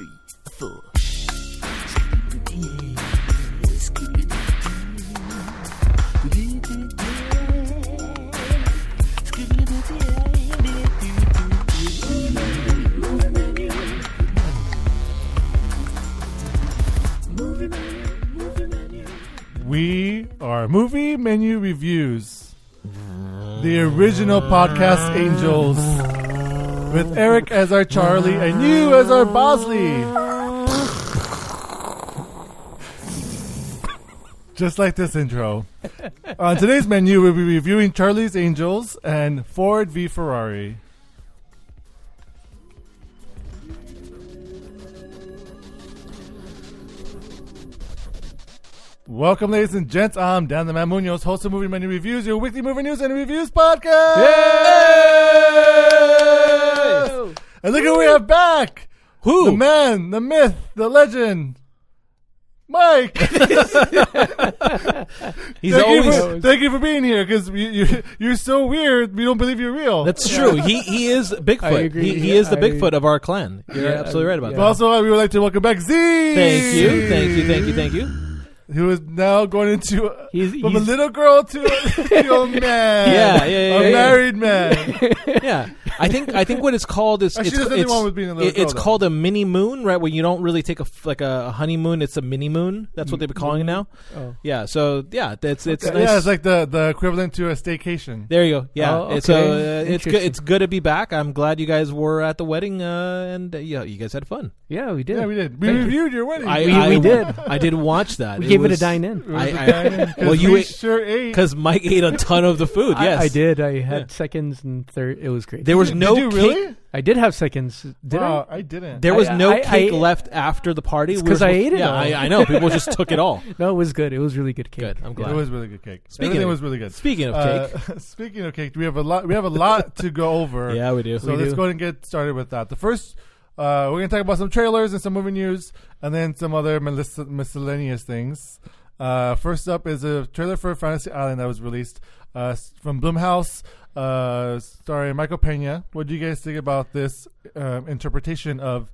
3, 4. We are Movie Menu Reviews, the original podcast angels, with Eric as our Charlie and you as our Bosley. Just like this intro. On today's menu, we'll be reviewing Charlie's Angels and Ford v Ferrari. Welcome, ladies and gents. I'm Dan the Man Muñoz, host of Movie Menu Reviews, your weekly movie news and reviews podcast. Yay! And look who we have back. Who? The man, the myth, the legend, Mike. Thank you for being here, because you're so weird. We don't believe you're real. That's true. He is Bigfoot. I agree. He is the Bigfoot of our clan. You're absolutely right about But that. also, we would like to welcome back Z. Thank you. Who is now going into from a he's little girl to a young man. Yeah. Married man. Yeah. I think what it's called is Actually, there's nothing wrong with being a little girl, it's though. called a mini moon, right? Where you don't really take a honeymoon. It's a mini moon. That's what they've been calling it now. Oh. Yeah. So yeah, it's nice. Yeah, it's like the equivalent to a staycation. There you go. Yeah. Oh, okay. So it's good. Interesting. It's good to be back. I'm glad you guys were at the wedding, and you guys had fun. Yeah, we did. Yeah, we did. We reviewed your wedding. We did. I did watch that. We gave it a dine-in. Well, you we ate sure ate. because Mike ate a ton of the food. Yes, I did. I had seconds and third. It was great. There was no Did you cake. really? I did have seconds. Did Wow, I didn't. There was no I cake ate- left after the party. It's 'cause I ate it Yeah, all. I know. People just took it all. I? No, it was good. It was really good cake. Good. I'm It glad. was really good cake. Speaking Everything of- was really good. Speaking of cake, Speaking of cake, we have a lot to go over. yeah, we do. So We let's do. go ahead and get started with that. The first, we're going to talk about some trailers and some movie news, and then some other miscellaneous things. First up is a trailer for Fantasy Island that was released from Blumhouse, starring Michael Pena. What do you guys think about this interpretation of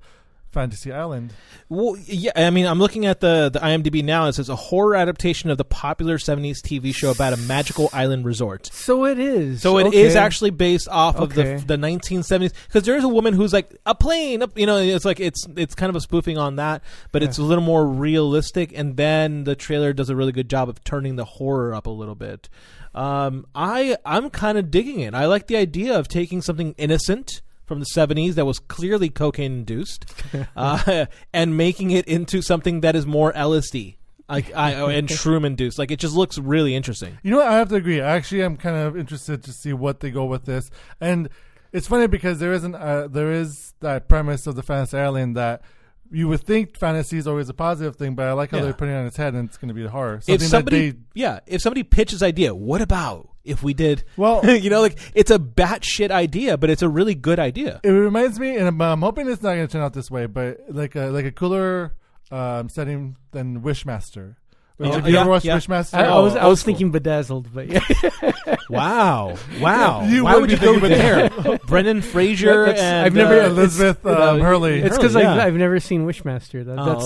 Fantasy Island? Well, yeah, I mean, I'm looking at the IMDb now. It says a horror adaptation of the popular 70s TV show about a magical island resort. So it is. So it is actually based off of Okay. the 1970s, because there is a woman who's like a plane, it's like it's kind of a spoofing on that, but it's a little more realistic. And then the trailer does a really good job of turning the horror up a little bit. I'm kind of digging it. I like the idea of taking something innocent from the 70s that was clearly cocaine induced, and making it into something that is more LSD. And shroom induced. Like, it just looks really interesting. You know what? I have to agree. Actually, I'm kind of interested to see what they go with this. And it's funny because there is that premise of the Fantasy Island that you would think fantasy is always a positive thing, but I like how they're putting it on its head, and it's going to be the horror. If somebody pitches idea, what about if we did? Well, it's a batshit idea, but it's a really good idea. it reminds me, and I'm hoping it's not going to turn out this way, but like a cooler setting than Wishmaster. Have you ever watched Wishmaster? I was thinking Bedazzled, but yeah. Wow. You Why would would be you go thinking there? Brendan Fraser and I've never- Elizabeth Hurley. It's because yeah. I've never seen Wishmaster.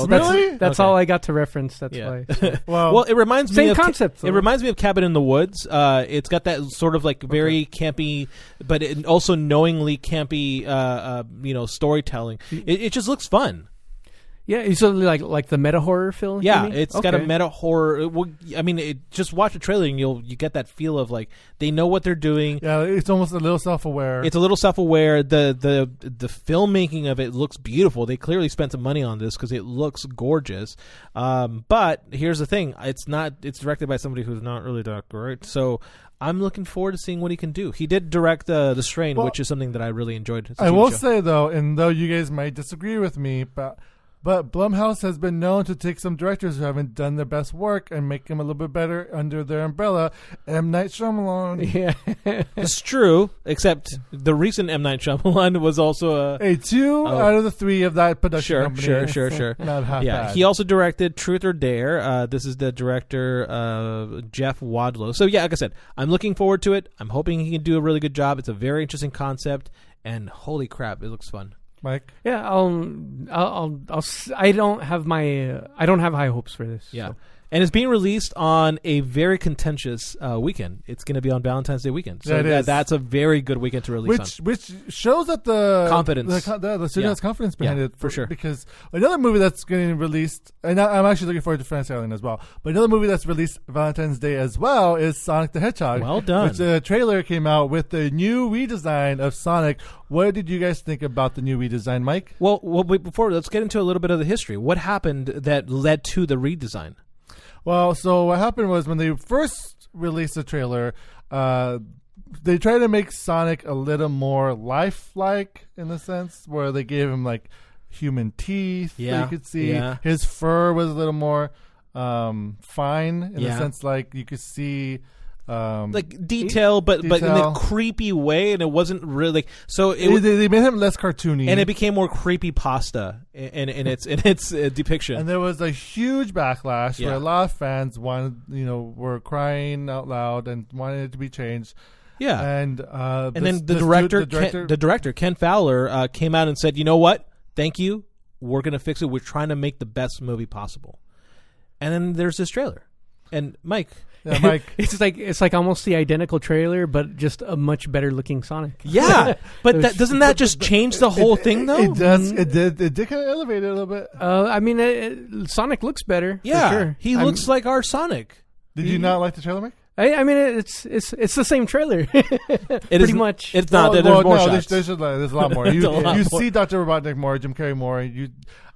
Really? That's Okay. all I got to reference. That's Yeah. why. Well, it reminds me Same of concept, though. It reminds me of Cabin in the Woods. It's got that sort of like very campy, but it also knowingly campy, storytelling. It just looks fun. Yeah, so like the meta horror film. Yeah, you mean? it's got a meta horror. Just watch the trailer and you get that feel of like they know what they're doing. Yeah, it's almost a little self-aware. It's a little self-aware. The filmmaking of it looks beautiful. They clearly spent some money on this because it looks gorgeous. But here's the thing: it's directed by somebody who's not really that great. So I'm looking forward to seeing what he can do. He did direct The Strain, which is something that I really enjoyed. It's a I TV will show. say though, and though you guys might disagree with me, but Blumhouse has been known to take some directors who haven't done their best work and make them a little bit better under their umbrella. M. Night Shyamalan. Yeah. It's true, except the recent M. Night Shyamalan was also a 2 out of the 3 of that production company. Sure. Not half bad. He also directed Truth or Dare. This is the director, Jeff Wadlow. So yeah, like I said, I'm looking forward to it. I'm hoping he can do a really good job. It's a very interesting concept, and holy crap, it looks fun. Mike? Yeah, I don't have high hopes for this. Yeah. So. And it's being released on a very contentious weekend. It's going to be on Valentine's Day weekend. So Yeah, that's a very good weekend to release on. Which shows that the Confidence. the studio has confidence behind it. for sure. Because another movie that's getting released, and I'm actually looking forward to Fantasy Island as well, but another movie that's released Valentine's Day as well is Sonic the Hedgehog. Well done. Which the trailer came out with the new redesign of Sonic. What did you guys think about the new redesign, Mike? Well, before, let's get into a little bit of the history. What happened that led to the redesign? Well, so what happened was when they first released the trailer, they tried to make Sonic a little more lifelike in a sense, where they gave him like human teeth that you could see. Yeah. His fur was a little more fine in a sense, like you could see. Like detail, but in a creepy way, and it wasn't really so. They made him less cartoony, and it became more creepy pasta in its depiction. And there was a huge backlash where a lot of fans were crying out loud and wanted it to be changed. Yeah, and then the director Ken Fowler came out and said, "You know what? Thank you. We're going to fix it. We're trying to make the best movie possible." And then there's this trailer, and Mike. Yeah, Mike. it's like almost the identical trailer, but just a much better looking Sonic. Yeah, but doesn't that just change the whole thing, though? It does. It did kind of elevate it a little bit. I mean, Sonic looks better. Yeah, for sure. He looks like our Sonic. Did you not like the trailer, Mike? I mean, it's the same trailer. Pretty much. It's not. There's more shots. There's a lot more. You see Dr. Robotnik more, Jim Carrey more.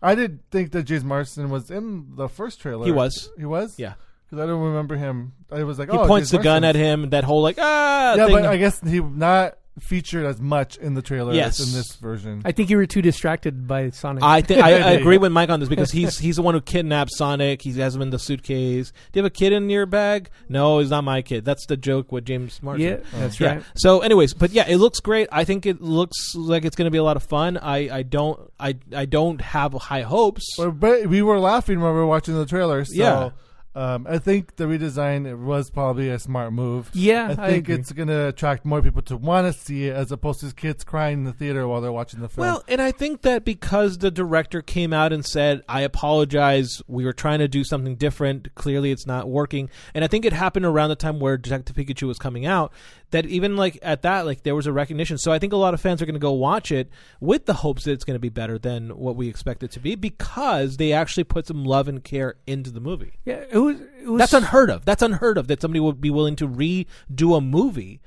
I did think that James Marsden was in the first trailer. He was. He was? Yeah. Because I don't remember him. I was like, he points the gun at him. That whole Yeah, thing. but I guess he not featured as much in the trailer as in this version. I think you were too distracted by Sonic. I agree with Mike on this because he's the one who kidnapped Sonic. He has him in the suitcase. Do you have a kid in your bag? No, he's not my kid. That's the joke with James Marsden. Yeah, that's right. So, anyways, but yeah, it looks great. I think it looks like it's going to be a lot of fun. I don't have high hopes. But we were laughing when we were watching the trailer. So. Yeah. I think the redesign was probably a smart move. Yeah, I think it's going to attract more people to want to see it as opposed to kids crying in the theater while they're watching the film. Well, and I think that because the director came out and said, I apologize, we were trying to do something different, clearly it's not working. And I think it happened around the time where Detective Pikachu was coming out, that even like at that, like there was a recognition. So I think a lot of fans are going to go watch it with the hopes that it's going to be better than what we expect it to be because they actually put some love and care into the movie. Yeah, it was That's unheard of. That's unheard of that somebody would be willing to redo a movie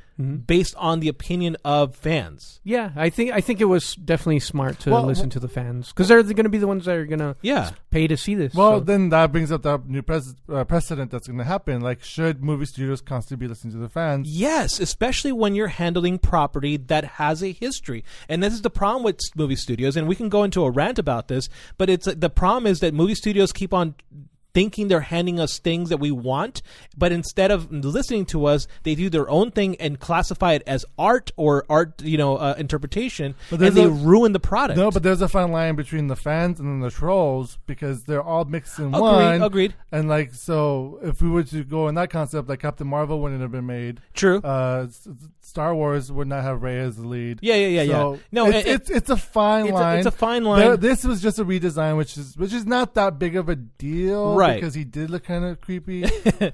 based on the opinion of fans. Yeah, I think it was definitely smart to listen to the fans because they're going to be the ones that are going to pay to see this. Well, then that brings up the new precedent that's going to happen. Like, should movie studios constantly be listening to the fans? Yes, especially when you're handling property that has a history. And this is the problem with movie studios, and we can go into a rant about this, but it's the problem is that movie studios keep on thinking they're handing us things that we want, but instead of listening to us, they do their own thing and classify it as art or art, interpretation, and they ruin the product. No, but there's a fine line between the fans and then the trolls because they're all mixed in one. Agreed. And like, so if we were to go in that concept, like Captain Marvel wouldn't have been made. True. Star Wars would not have Rey as the lead. Yeah. No, it's a fine line. It's a fine line. This was just a redesign, which is not that big of a deal, right? Because he did look kind of creepy,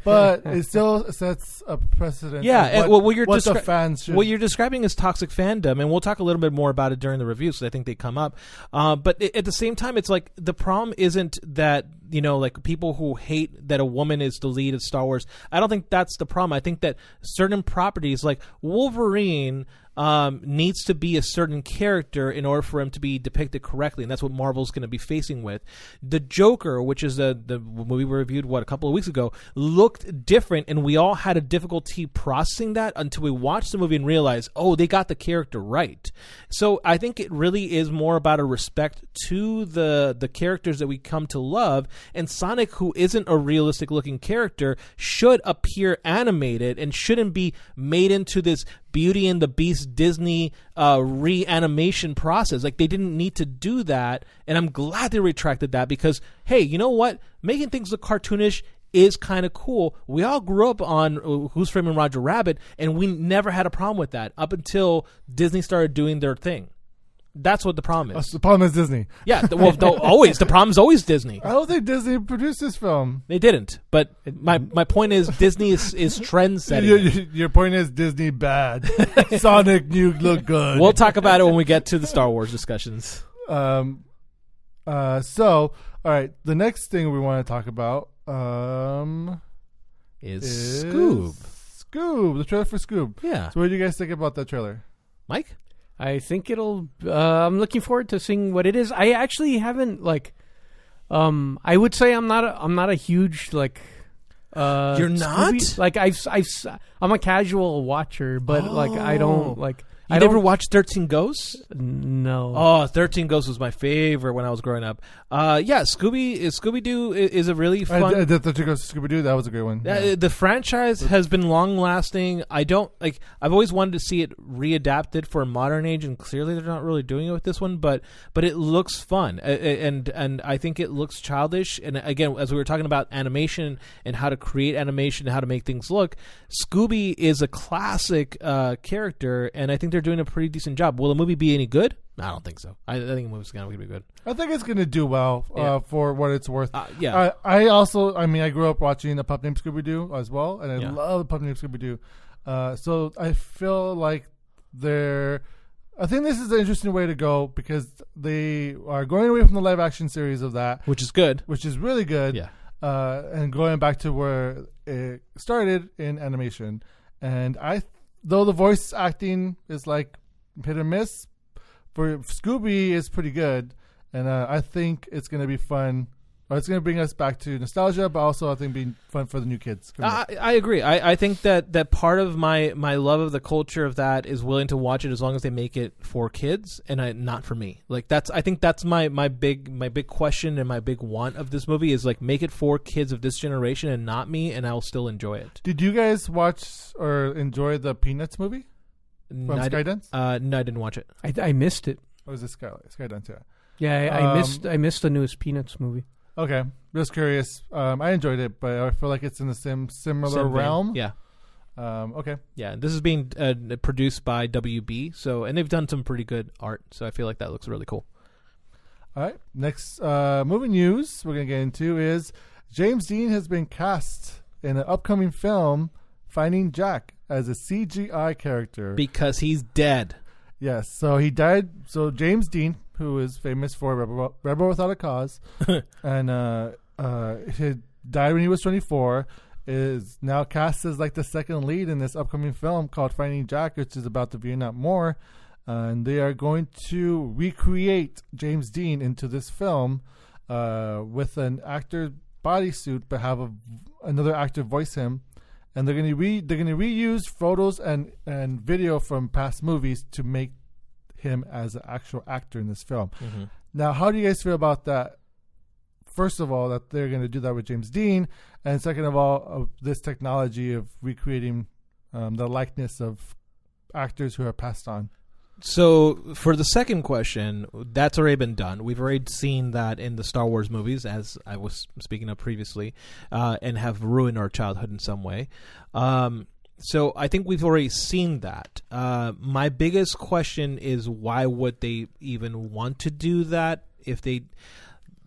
but it still sets a precedent. Yeah, what the fans should. What you're describing is toxic fandom, and we'll talk a little bit more about it during the reviews because I think they come up. But at the same time, it's like the problem isn't that like people who hate that a woman is the lead of Star Wars. I don't think that's the problem. I think that certain properties like Wolverine needs to be a certain character in order for him to be depicted correctly, and that's what Marvel's going to be facing with. The Joker, which is the movie we reviewed a couple of weeks ago, looked different, and we all had a difficulty processing that until we watched the movie and realized, oh, they got the character right. So I think it really is more about a respect to the characters that we come to love, and Sonic, who isn't a realistic looking character, should appear animated and shouldn't be made into this Beauty and the Beast Disney reanimation process. Like, they didn't need to do that, and I'm glad they retracted that because, hey, you know what? Making things look cartoonish is kind of cool. We all grew up on Who's Framing Roger Rabbit, and we never had a problem with that up until Disney started doing their thing. That's what the problem is. The problem is Disney. Yeah, the problem's always Disney. I don't think Disney produced this film. They didn't, but my point is Disney is trend setting. Your point is Disney bad. Sonic, you look good. We'll talk about it when we get to the Star Wars discussions. So, all right, the next thing we want to talk about is Scoob. Scoob, the trailer for Scoob. Yeah. So what do you guys think about that trailer? Mike? I think it'll. I'm looking forward to seeing what it is. I actually haven't I would say I'm not a huge like. You're not Scooby, like I'm a casual watcher, but I don't like. You never watched 13 Ghosts? No. Oh, 13 Ghosts was my favorite when I was growing up. Scooby-Doo is a really fun... I did 13 Ghosts Scooby-Doo. That was a great one. The franchise has been long-lasting. I've always wanted to see it readapted for a modern age, and clearly they're not really doing it with this one, but it looks fun. And I think it looks childish. And again, as we were talking about animation and how to create animation and how to make things look, Scooby is a classic character, and I think they're doing a pretty decent job. Will the movie be any good? I don't think so. I think the movie's going to be good. I think it's going to do well for what it's worth. Yeah. I grew up watching A Pup Named Scooby-Doo as well, and I love A Pup Named Scooby-Doo. So I feel like I think this is an interesting way to go because they are going away from the live-action series of that. Which is good. Which is really good. Yeah. And going back to where it started in animation. And though the voice acting is like hit or miss, for Scooby is pretty good, and I think it's going to be fun. Or it's going to bring us back to nostalgia, but also I think being fun for the new kids. I agree. I think that part of my love of the culture of that is willing to watch it as long as they make it for kids and not for me. Like I think that's my big question and my big want of this movie is like make it for kids of this generation and not me, and I'll still enjoy it. Did you guys watch or enjoy the Peanuts movie from Skydance? No, I didn't watch it. I missed it. Or was it Skydance? Yeah. Yeah, I missed the newest Peanuts movie. Okay, just curious. I enjoyed it, but I feel like it's in the similar realm. Yeah. Okay. Yeah, this is being produced by WB, and they've done some pretty good art, so I feel like that looks really cool. All right, next movie news we're going to get into is James Dean has been cast in an upcoming film, Finding Jack, as a CGI character. Because he's dead. Yes, so he died. So James Dean, who is famous for Rebel Without a Cause, and he died when he was 24, is now cast as like the second lead in this upcoming film called Finding Jack, which is about the Vietnam War. And they are going to recreate James Dean into this film with an actor bodysuit, but have another actor voice him. And they're going to reuse photos and video from past movies to make him as an actual actor in this film. Mm-hmm. Now, how do you guys feel about that? First of all, that they're going to do that with James Dean, and second of all, this technology of recreating the likeness of actors who are passed on. So, for the second question, that's already been done. We've already seen that in the Star Wars movies, as I was speaking of previously, and have ruined our childhood in some way. So, I think we've already seen that. My biggest question is why would they even want to do that if they...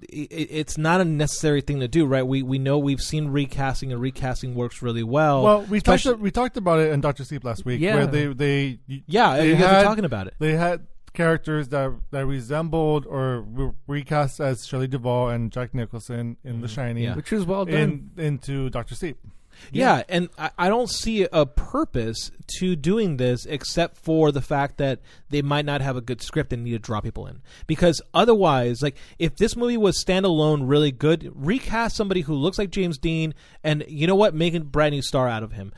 It's not a necessary thing to do, right? We know we've seen recasting, and recasting works really well. Well, we talked about it in Dr. Sleep last week, where they you guys were talking about it. They had characters that resembled or were recast as Shelley Duvall and Jack Nicholson in The Shining, which was well done into Dr. Sleep. Yeah, and I don't see a purpose to doing this except for the fact that they might not have a good script and need to draw people in. Because otherwise, like, if this movie was standalone really good, recast somebody who looks like James Dean and, you know what, make a brand new star out of him.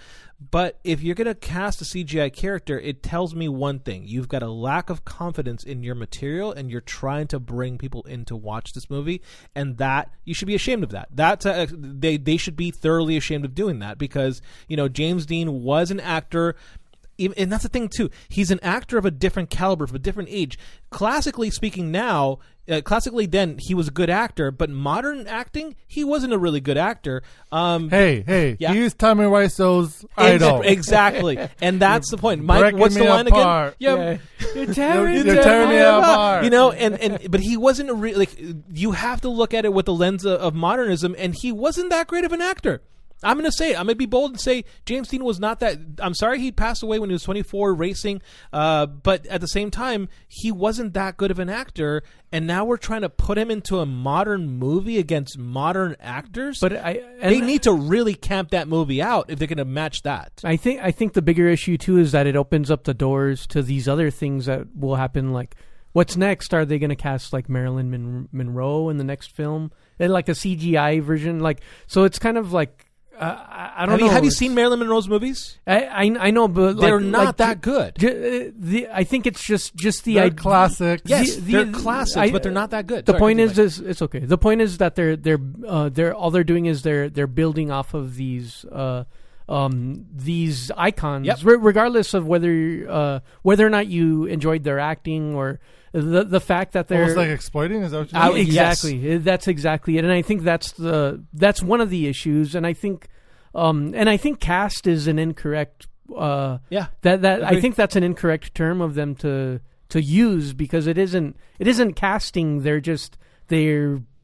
But if you're going to cast a CGI character, it tells me one thing. You've got a lack of confidence in your material, and you're trying to bring people in to watch this movie, and that you should be ashamed of that. They should be thoroughly ashamed of doing that because, you know, James Dean was an actor and that's the thing too. He's an actor of a different caliber, of a different age. Classically speaking, now, classically then he was a good actor, but modern acting, he wasn't a really good actor. Hey, yeah. he's Tommy Wiseau's idol. Exactly, and that's the point. Mike, Breaking what's the me line apart. again? You're tearing me apart. You know, but he wasn't a like. You have to look at it with the lens of modernism, and he wasn't that great of an actor. I'm going to say it. I'm going to be bold and say James Dean was not that. I'm sorry he passed away when he was 24 racing, but at the same time, he wasn't that good of an actor. And now we're trying to put him into a modern movie against modern actors. But they need to really camp that movie out if they're going to match that. I think the bigger issue too is that it opens up the doors to these other things that will happen. Like, what's next? Are they going to cast like Marilyn Monroe in the next film, and like a CGI version? Like, so it's kind of like. I don't know. Have you seen Marilyn Monroe's movies? I know, but they're not that good. I think it's just the they're classics. Yes, they're classics, but they're not that good. The point is it's okay. The point is that they're all they're doing is they're building off of these icons, regardless of whether or not you enjoyed their acting or the fact that they're almost like exploiting. Is that what you mean? Exactly. Yes. That's exactly it. And I think that's one of the issues. And I think cast is an incorrect. I think that's an incorrect term of them to use, because it isn't casting. They're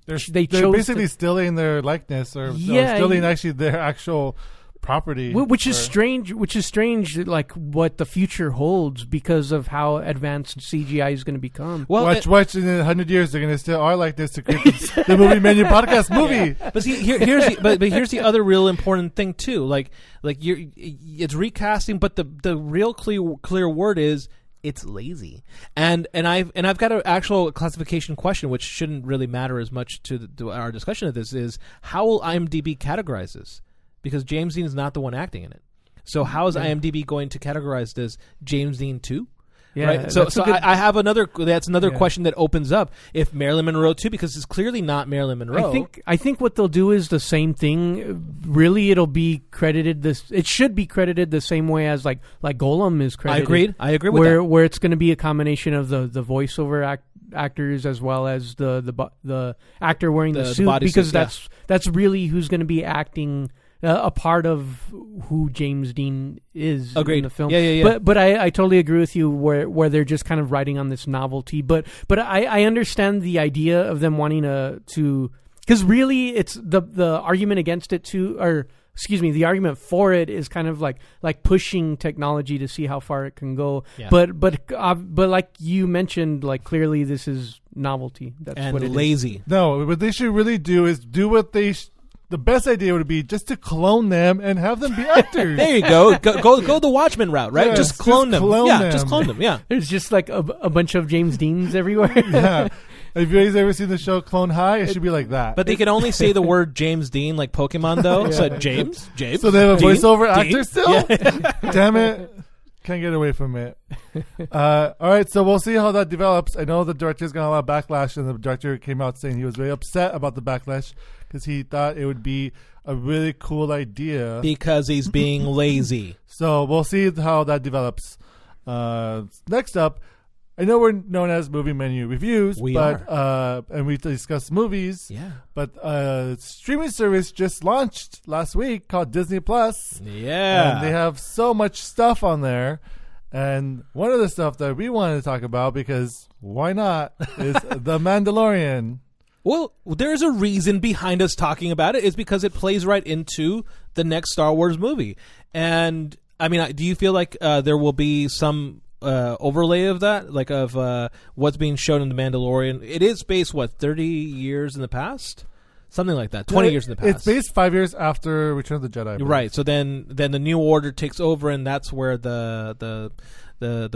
basically stealing their likeness or stealing actually their actual property, which is strange, like what the future holds because of how advanced CGI is going to become. Well, watch in 100 years they're going to steal our likeness to create the Movie Menu podcast movie. But see, here's the other real important thing too. Like it's recasting, but the real clear word is it's lazy. And I've got an actual classification question, which shouldn't really matter as much to our discussion of this, is how will IMDb categorize this? Because James Dean is not the one acting in it. So how is IMDb going to categorize this James Dean 2? Yeah, right. So I have another. That's another question that opens up. If Marilyn Monroe 2, because it's clearly not Marilyn Monroe. I think what they'll do is the same thing. Really, it'll be credited. It should be credited the same way as like Golem is credited. I agree with that. Where it's going to be a combination of the voiceover actors as well as the actor wearing the suit, because that's really who's going to be acting. A part of who James Dean is in the film. Yeah. But I totally agree with you where they're just kind of riding on this novelty. But I understand the idea of them wanting to because really it's the argument against it too, or excuse me, the argument for it is kind of like pushing technology to see how far it can go. Yeah. But like you mentioned, like clearly this is novelty. That's and what it lazy. is. No, what they should really do is do what they. The best idea would be just to clone them and have them be actors. There you go. Go the Watchmen route, right? Yes, just clone them. Just clone them. Yeah. There's just like a bunch of James Deans everywhere. Yeah. Have you guys ever seen the show Clone High? It should be like that. But they can only say the word James Dean, like Pokemon, though. So James. So they have a voiceover actor Dean? still? Yeah. Damn it. Can't get away from it. All right, so we'll see how that develops. I know the director's got a lot of backlash, and the director came out saying he was very upset about the backlash because he thought it would be a really cool idea. Because he's being lazy. So we'll see how that develops. Next up, I know we're known as Movie Menu Reviews, and we discuss movies. Yeah. But streaming service just launched last week called Disney Plus. Yeah. And they have so much stuff on there. And one of the stuff that we wanted to talk about, because why not, is The Mandalorian. Well, there's a reason behind us talking about it. It's because it plays right into the next Star Wars movie. And, I mean, do you feel like there will be some overlay of that, like of what's being shown in The Mandalorian? It is based, 30 years in the past? Something like that, 20 years in the past. It's based 5 years after Return of the Jedi. Right, so then the New Order takes over, and that's where the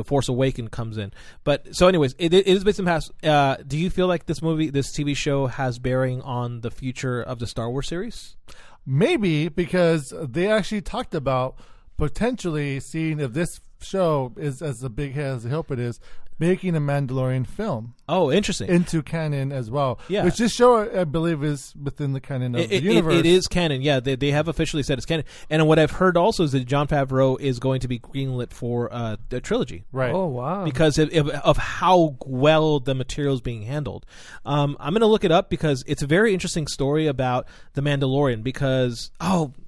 Force Awakens comes in. But so, anyways, it is based in the past. Do you feel like this TV show has bearing on the future of the Star Wars series? Maybe, because they actually talked about potentially seeing if this show is as a big hit as I hope it is, making a Mandalorian film. Oh, interesting. Into canon as well. Yeah. Which this show, I believe, is within the canon of the universe. It is canon, yeah. They have officially said it's canon. And what I've heard also is that Jon Favreau is going to be greenlit for the trilogy. Right. Oh, wow. Because of how well the material is being handled. I'm going to look it up because it's a very interesting story about The Mandalorian because,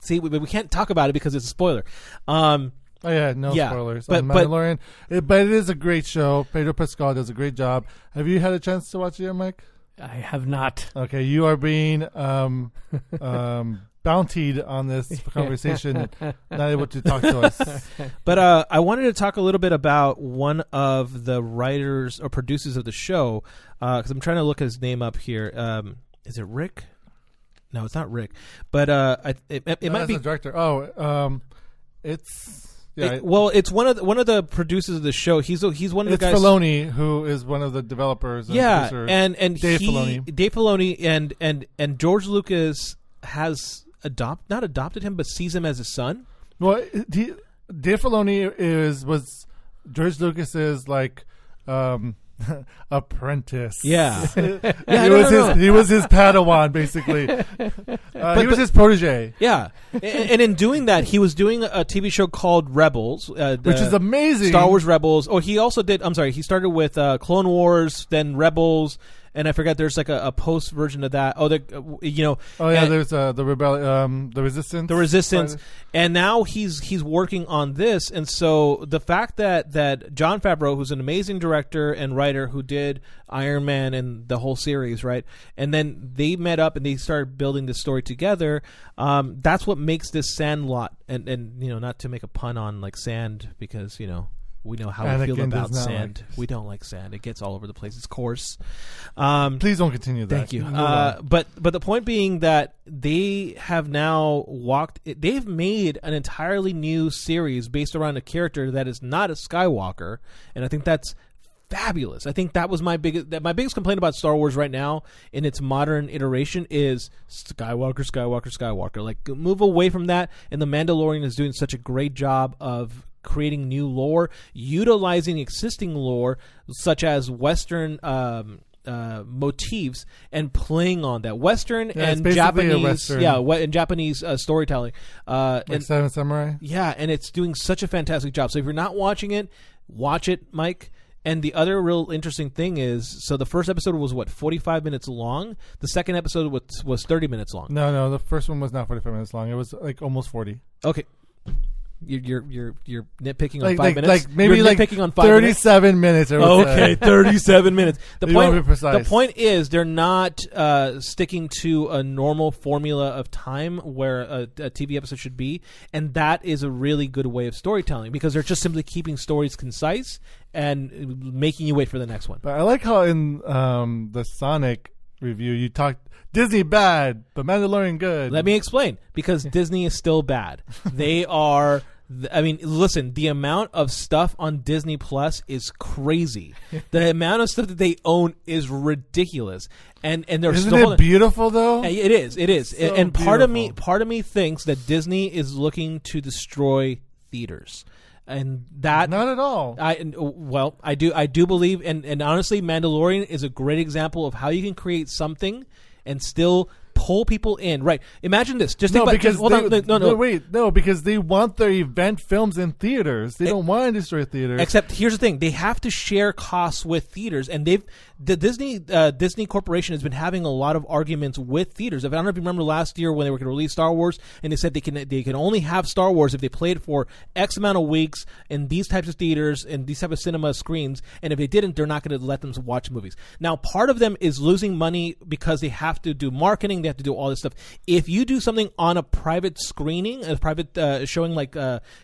we can't talk about it because it's a spoiler. Spoilers on Mandalorian. But it is a great show. Pedro Pascal does a great job. Have you had a chance to watch it yet, Mike? I have not. Okay, you are being bountied on this conversation, not able to talk to us. But I wanted to talk a little bit about one of the writers or producers of the show because I'm trying to look his name up here. Is it Rick? No, it's not Rick. But it might be the director. It's. Yeah, it's one of the producers of the show. He's one of the guys. It's Filoni, who is one of the developers. And and Dave Filoni and George Lucas has not adopted him, but sees him as a son. Well, Dave Filoni was George Lucas's apprentice. Yeah, He was his Padawan, basically. He was his protege. Yeah, and in doing that, he was doing a TV show called Rebels, which is amazing. Star Wars Rebels. Oh, he also did. I'm sorry, he started with Clone Wars, then Rebels. And I forgot there's a post version of that. There's the rebellion, the Resistance. The Resistance. And now he's working on this. And so the fact that Jon Favreau, who's an amazing director and writer who did Iron Man and the whole series, right? And then they met up and they started building this story together. That's what makes this Sandlot. And not to make a pun on sand because, we know how we feel about sand. We don't like sand. It gets all over the place. It's coarse. Please don't continue that. Thank you. But the point being that they have now they've made an entirely new series based around a character that is not a Skywalker, and I think that's fabulous. I think that was my biggest complaint about Star Wars right now in its modern iteration is Skywalker. Move away from that, and The Mandalorian is doing such a great job of creating new lore, utilizing existing lore such as Western motifs and playing on that Western and Japanese, and Japanese storytelling. And Seven Samurai. Yeah, and it's doing such a fantastic job. So if you're not watching it, watch it, Mike. And the other real interesting thing is, so the first episode was 45 minutes long. The second episode was 30 minutes long. No, the first one was not 45 minutes long. It was almost 40. Okay. You're nitpicking on 5 minutes. Maybe you're nitpicking on 5 37 minutes. Okay, 37 minutes. The point is they're not sticking to a normal formula of time where a TV episode should be, and that is a really good way of storytelling because they're just simply keeping stories concise and making you wait for the next one. But I like how in the Sonic review you talked Disney bad, but Mandalorian good. Let me explain. Because Disney is still bad. They are... listen, the amount of stuff on Disney Plus is crazy. The amount of stuff that they own is ridiculous. And they're Isn't it beautiful though? It is. So and part beautiful. of me thinks that Disney is looking to destroy theaters. And that not at all. I do believe and honestly Mandalorian is a great example of how you can create something and still pull people in. Right. Imagine this. Just think because they want their event films in theaters. They don't want to destroy theaters. Except here's the thing: they have to share costs with theaters, and the Disney Corporation has been having a lot of arguments with theaters. I don't know if you remember last year when they were going to release Star Wars, and they said they can only have Star Wars if they play it for X amount of weeks in these types of theaters and these type of cinema screens, and if they didn't, they're not going to let them watch movies. Now, part of them is losing money because they have to do marketing. They have to do all this stuff. If you do something on a private screening, a private showing like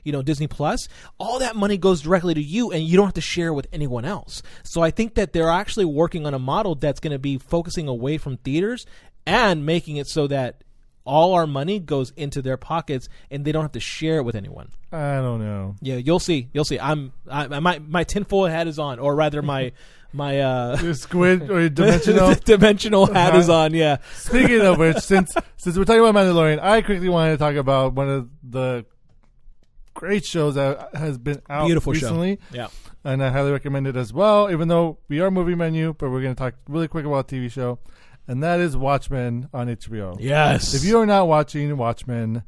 Disney Plus, all that money goes directly to you, and you don't have to share with anyone else. So I think that they're actually working on a model that's going to be focusing away from theaters and making it so that all our money goes into their pockets and they don't have to share it with anyone. I don't know. Yeah, you'll see. My tinfoil hat is on, or rather my your squid or your dimensional hat is on. Yeah. Speaking of which, since we're talking about Mandalorian, I quickly wanted to talk about one of the great shows that has been out Beautiful recently. show. Yeah. And I highly recommend it as well, even though we are movie menu, but we're going to talk really quick about a TV show, and that is Watchmen on HBO. Yes. If you are not watching Watchmen,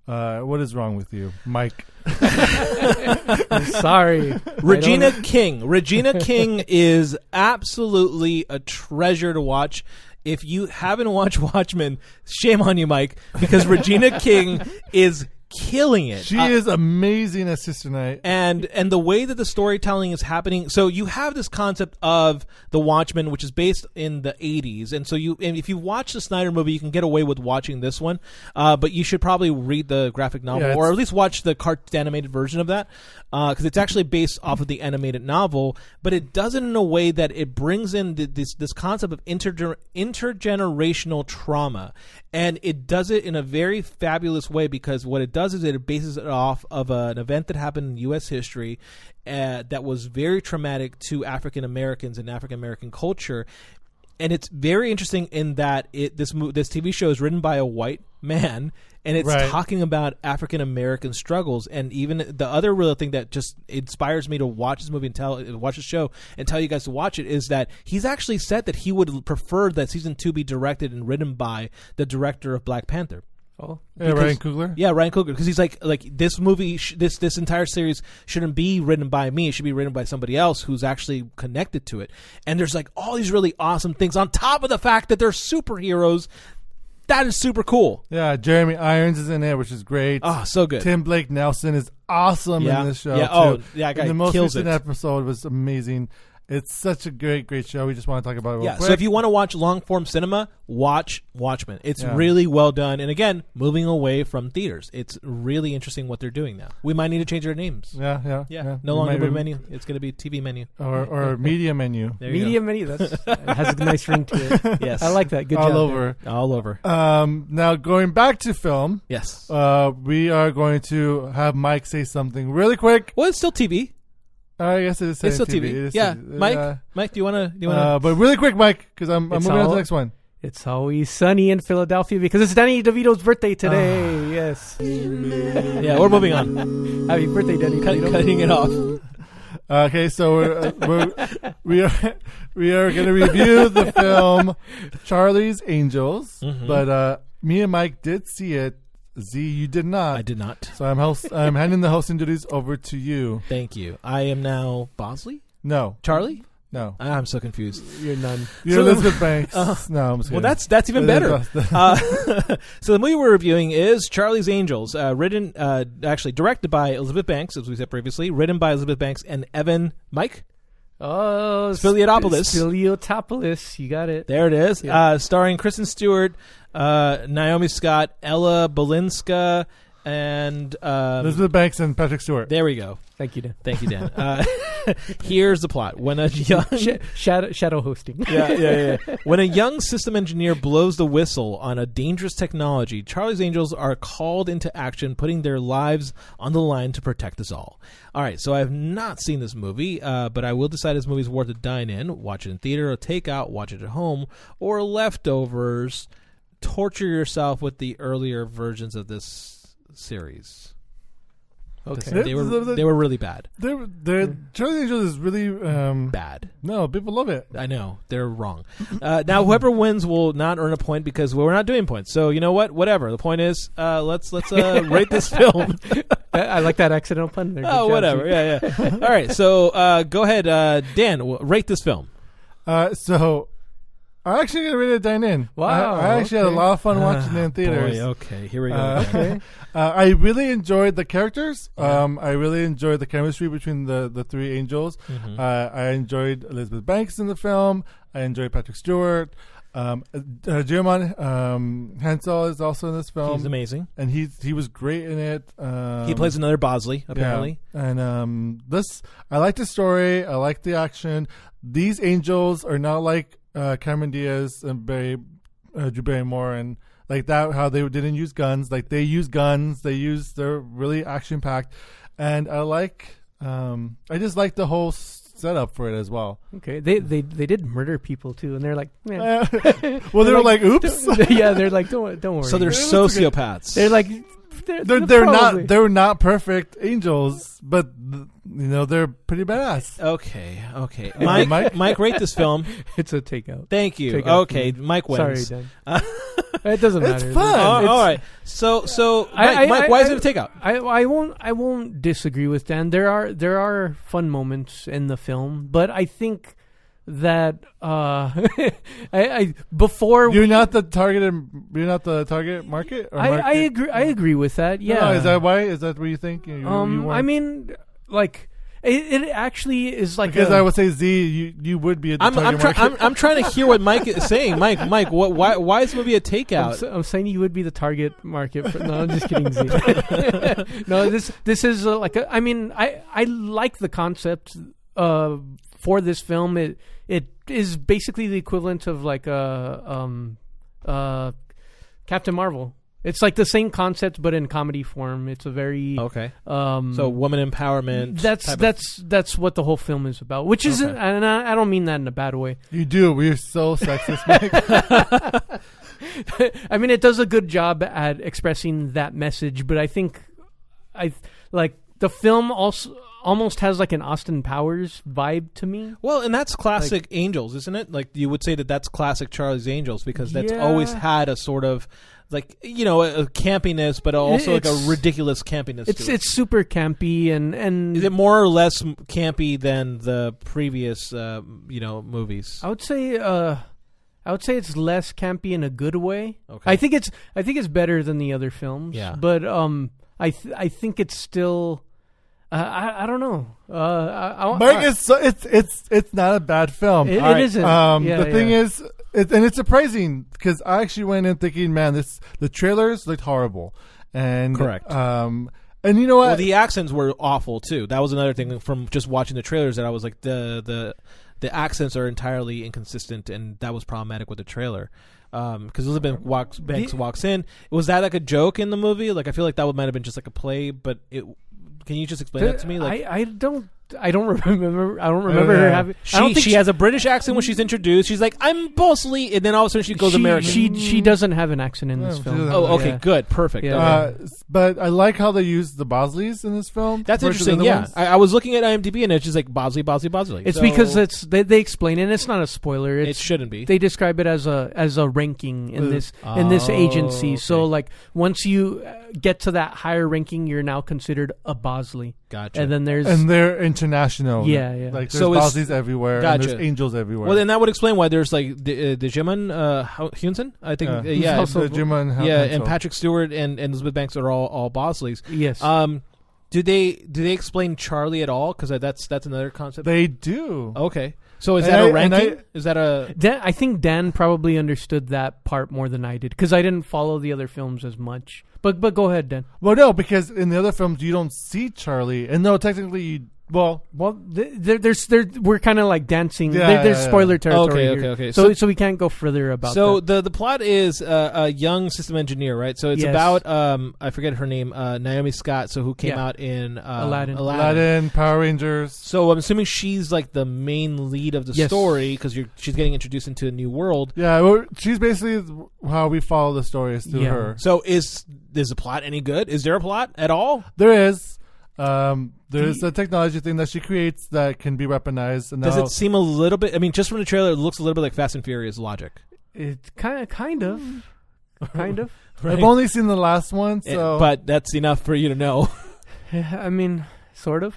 what is wrong with you, Mike? I'm sorry. Regina King. Regina King is absolutely a treasure to watch. If you haven't watched Watchmen, shame on you, Mike, because Regina King is killing it. She is amazing as Sister Night. And the way that the storytelling is happening, so you have this concept of the Watchmen, which is based in the 80s, and if you watch the Snyder movie, you can get away with watching this one, but you should probably read the graphic novel, or at least watch the animated version of that, because it's actually based off of the animated novel, but it does it in a way that it brings in this concept of intergenerational trauma, and it does it in a very fabulous way, because what it does is it bases it off of an event that happened in U.S. history that was very traumatic to African Americans and African American culture. And it's very interesting in that this TV show is written by a white man, and it's talking about African American struggles. And even the other real thing that just inspires me to watch this movie and watch the show and tell you guys to watch it is that he's actually said that he would prefer that season 2 be directed and written by the director of Black Panther. Oh, Ryan Coogler? Yeah, Ryan Coogler. Because he's like this movie, this entire series shouldn't be written by me. It should be written by somebody else who's actually connected to it. And there's like all these really awesome things on top of the fact that they're superheroes. That is super cool. Yeah, Jeremy Irons is in it, which is great. Oh, so good. Tim Blake Nelson is awesome in this show. Yeah, too. oh, yeah, guy and the most kills recent it. episode was amazing. It's such a great show. We just want to talk about it real quick. So if you want to watch long-form cinema, watch Watchmen. It's really well done. And again, moving away from theaters. It's really interesting what they're doing now. We might need to change our names. Yeah. No longer movie menu. It's going to be TV menu. Or media menu. Media menu. It has a nice ring to it. Yes. I like that. Good All job. over. All over. Now, going back to film. Yes. We are going to have Mike say something really quick. Well, it's still TV. I guess it is It's still TV. TV. Yeah. Mike, do you want to? But really quick, Mike, because I'm moving on to the next one. It's always sunny in Philadelphia because it's Danny DeVito's birthday today. Yes. Yeah, we're moving on. Happy birthday, Danny DeVito. Cutting it off. Okay, so we are going to review the film Charlie's Angels, but me and Mike did see it. Z, you did not. I did not. So I'm handing the hosting duties over to you. Thank you. I am now Bosley? No. Charlie? No. I'm so confused. You're none. You're Elizabeth Banks. No, I'm just well, kidding. that's even better. So the movie we're reviewing is Charlie's Angels, actually directed by Elizabeth Banks, as we said previously, written by Elizabeth Banks and Evan Mike. Oh, Spiliotopoulos. You got it. There it is. Yeah. Starring Kristen Stewart, Naomi Scott, Ella Balinska, and Elizabeth Banks and Patrick Stewart. There we go. Thank you, Dan. Thank you, Dan. Here's the plot. When a young shadow hosting. Yeah. When a young system engineer blows the whistle on a dangerous technology, Charlie's Angels are called into action, putting their lives on the line to protect us all. All right, so I have not seen this movie, but I will decide this movie is worth a dine in, watch it in theater, or take out, watch it at home, or leftovers. Torture yourself with the earlier versions of this series. Okay, they were really bad. Charlie's Angels is really bad. No, people love it. I know they're wrong. Now, whoever wins will not earn a point because we're not doing points. So you know what? Whatever. The point is, let's rate this film. I like that accidental pun there. Oh, whatever. Yeah. All right. So go ahead, Dan. Rate this film. So I'm actually going to rate it dine in. Wow. I actually had a lot of fun watching it in theaters. Boy, okay, here we go. Okay. I really enjoyed the characters. I really enjoyed the chemistry between the three angels. Mm-hmm. I enjoyed Elizabeth Banks in the film. I enjoyed Patrick Stewart. Jeremiah Hensel is also in this film. He's amazing. And he was great in it. He plays another Bosley, apparently. Yeah. And I like the story. I like the action. These angels are not like Cameron Diaz and Drew Barrymore and like that, how they didn't use guns. Like they use guns. They're really action packed. And I just like the whole setup for it as well. Okay, they did murder people too, and they're like, man. Well, they were like, oops. Yeah, they're like, don't worry. So they're sociopaths. They're like they're not perfect angels, but they're pretty badass. Okay. Mike, rate this film. It's a takeout. Thank you. Takeout. Okay, Mike wins. Sorry, Dan. It doesn't matter. It's fun. All right. So Mike, why is it a takeout? I won't disagree with Dan. There are fun moments in the film, but I think that before you're not the target market. Or I agree. I agree with that. Yeah. No, is that why? Is that what you think? I mean, like. It actually is like because I would say Z, you would be at the target market. I'm trying to hear what Mike is saying. Mike, why is the movie a takeout? I'm saying you would be the target market. No, I'm just kidding, Z. No, this is I mean, I like the concept for this film. It is basically the equivalent of like Captain Marvel. It's like the same concept, but in comedy form. It's a very okay. So woman empowerment. That's what the whole film is about. Which isn't, and I don't mean that in a bad way. You do. We're so sexist, Mike. I mean, it does a good job at expressing that message, but I think the film also almost has like an Austin Powers vibe to me. Well, and that's classic Angels, isn't it? Like you would say that's classic Charlie's Angels because that's always had a sort of a campiness, but also like a ridiculous campiness. It's super campy, and is it more or less campy than the previous movies? I would say it's less campy in a good way. Okay. I think it's better than the other films. Yeah. But I think it's still. I don't know. Mike, it's not a bad film. It isn't. The thing is, and it's surprising because I actually went in thinking, man, the trailers looked horrible, and correct. And you know what? Well, the accents were awful too. That was another thing from just watching the trailers that I was like, the accents are entirely inconsistent, and that was problematic with the trailer. Because Elizabeth Banks walks in. Was that like a joke in the movie? Like I feel like that might have been just like a play, but it. Can you just explain that to me? Like, I don't remember. I don't remember her having. She has a British accent when she's introduced. She's like, "I'm Bosley," and then all of a sudden she goes American. She doesn't have an accent in this film. Oh, okay, good, perfect. Yeah. But I like how they use the Bosleys in this film. That's interesting. Yeah, I was looking at IMDb and it's just like Bosley. It's because they explain it. And it's not a spoiler. It shouldn't be. They describe it as a ranking in this agency. Okay. So like once you get to that higher ranking, you're now considered a Bosley. Gotcha. And then they're international. Yeah. Like there's Bosleys everywhere. Gotcha. And there's angels everywhere. Well, then that would explain why there's like the Jimon Hunson. I think also Jimon. And Patrick Stewart and Elizabeth Banks are all Bosleys. Yes. Do they explain Charlie at all? Because that's another concept. They do. Okay. So is that a ranking? Is that a? I think Dan probably understood that part more than I did because I didn't follow the other films as much. But go ahead, Dan. Well, no, because in the other films you don't see Charlie, and no, technically you. Well, we're kind of like dancing. There's spoiler territory. Okay. So we can't go further about. So that. the plot is a young system engineer, right? So it's about I forget her name, Naomi Scott. So who came out in Aladdin, Power Rangers. So I'm assuming she's like the main lead of the story because she's getting introduced into a new world. Yeah, well, she's basically how we follow the story is through her. So is the plot any good? Is there a plot at all? There is. There's a technology thing that she creates that can be weaponized. And does it seem a little bit? I mean, just from the trailer, it looks a little bit like Fast and Furious logic. It kind of. Right. I've only seen the last one, but that's enough for you to know. I mean, sort of.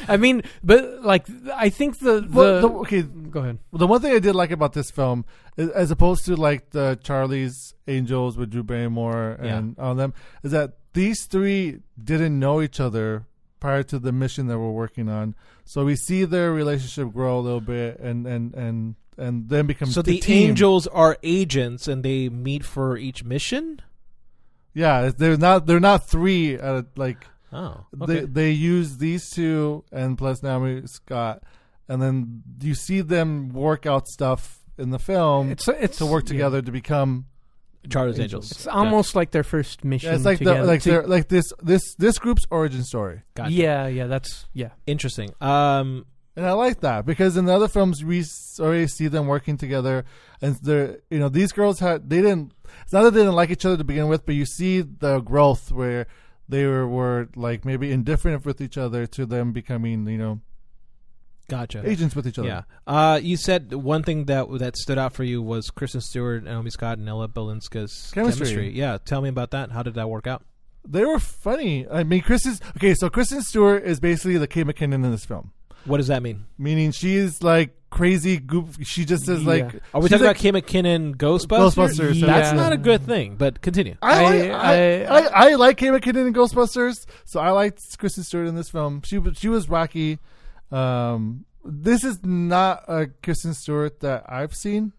I mean, but like, I think okay, go ahead. The one thing I did like about this film, is, as opposed to like the Charlie's Angels with Drew Barrymore and all them, is that these three didn't know each other prior to the mission that we're working on. So we see their relationship grow a little bit and then become so the team. Angels are agents and they meet for each mission? Yeah, they're not three like oh, okay. They use these two and plus Naomi Scott, and then you see them work out stuff in the film to work together to become Charlie's Angels. It's almost like their first mission. Yeah, it's like together. this group's origin story. Gotcha. Yeah, that's interesting. And I like that because in the other films we already see them working together, and they're these girls it's not that they didn't like each other to begin with, but you see the growth where they were like maybe indifferent with each other to them becoming Gotcha. agents with each other. Yeah. You said one thing that stood out for you was Kristen Stewart, Naomi Scott, and Ella Balinska's chemistry. Yeah. Tell me about that. How did that work out? They were funny. I mean, Kristen Stewart is basically the Kate McKinnon in this film. What does that mean? Meaning she's like crazy goofy. She just is like. Are we talking about Kate McKinnon Ghostbusters? Ghostbusters. That's not a good thing, but continue. I like Kate McKinnon in Ghostbusters, so I liked Kristen Stewart in this film. She was wacky. This is not a Kristen Stewart that I've seen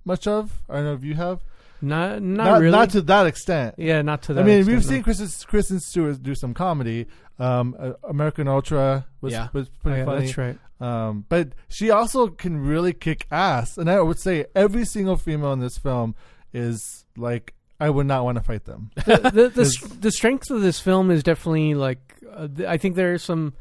much of. I don't know if you have. Not really. Not to that extent. Yeah, not to that I mean, extent, we've seen Kristen Stewart do some comedy. American Ultra was pretty funny. That's right. But she also can really kick ass. And I would say every single female in this film is like, I would not want to fight them. The strength of this film is definitely like, I think there's a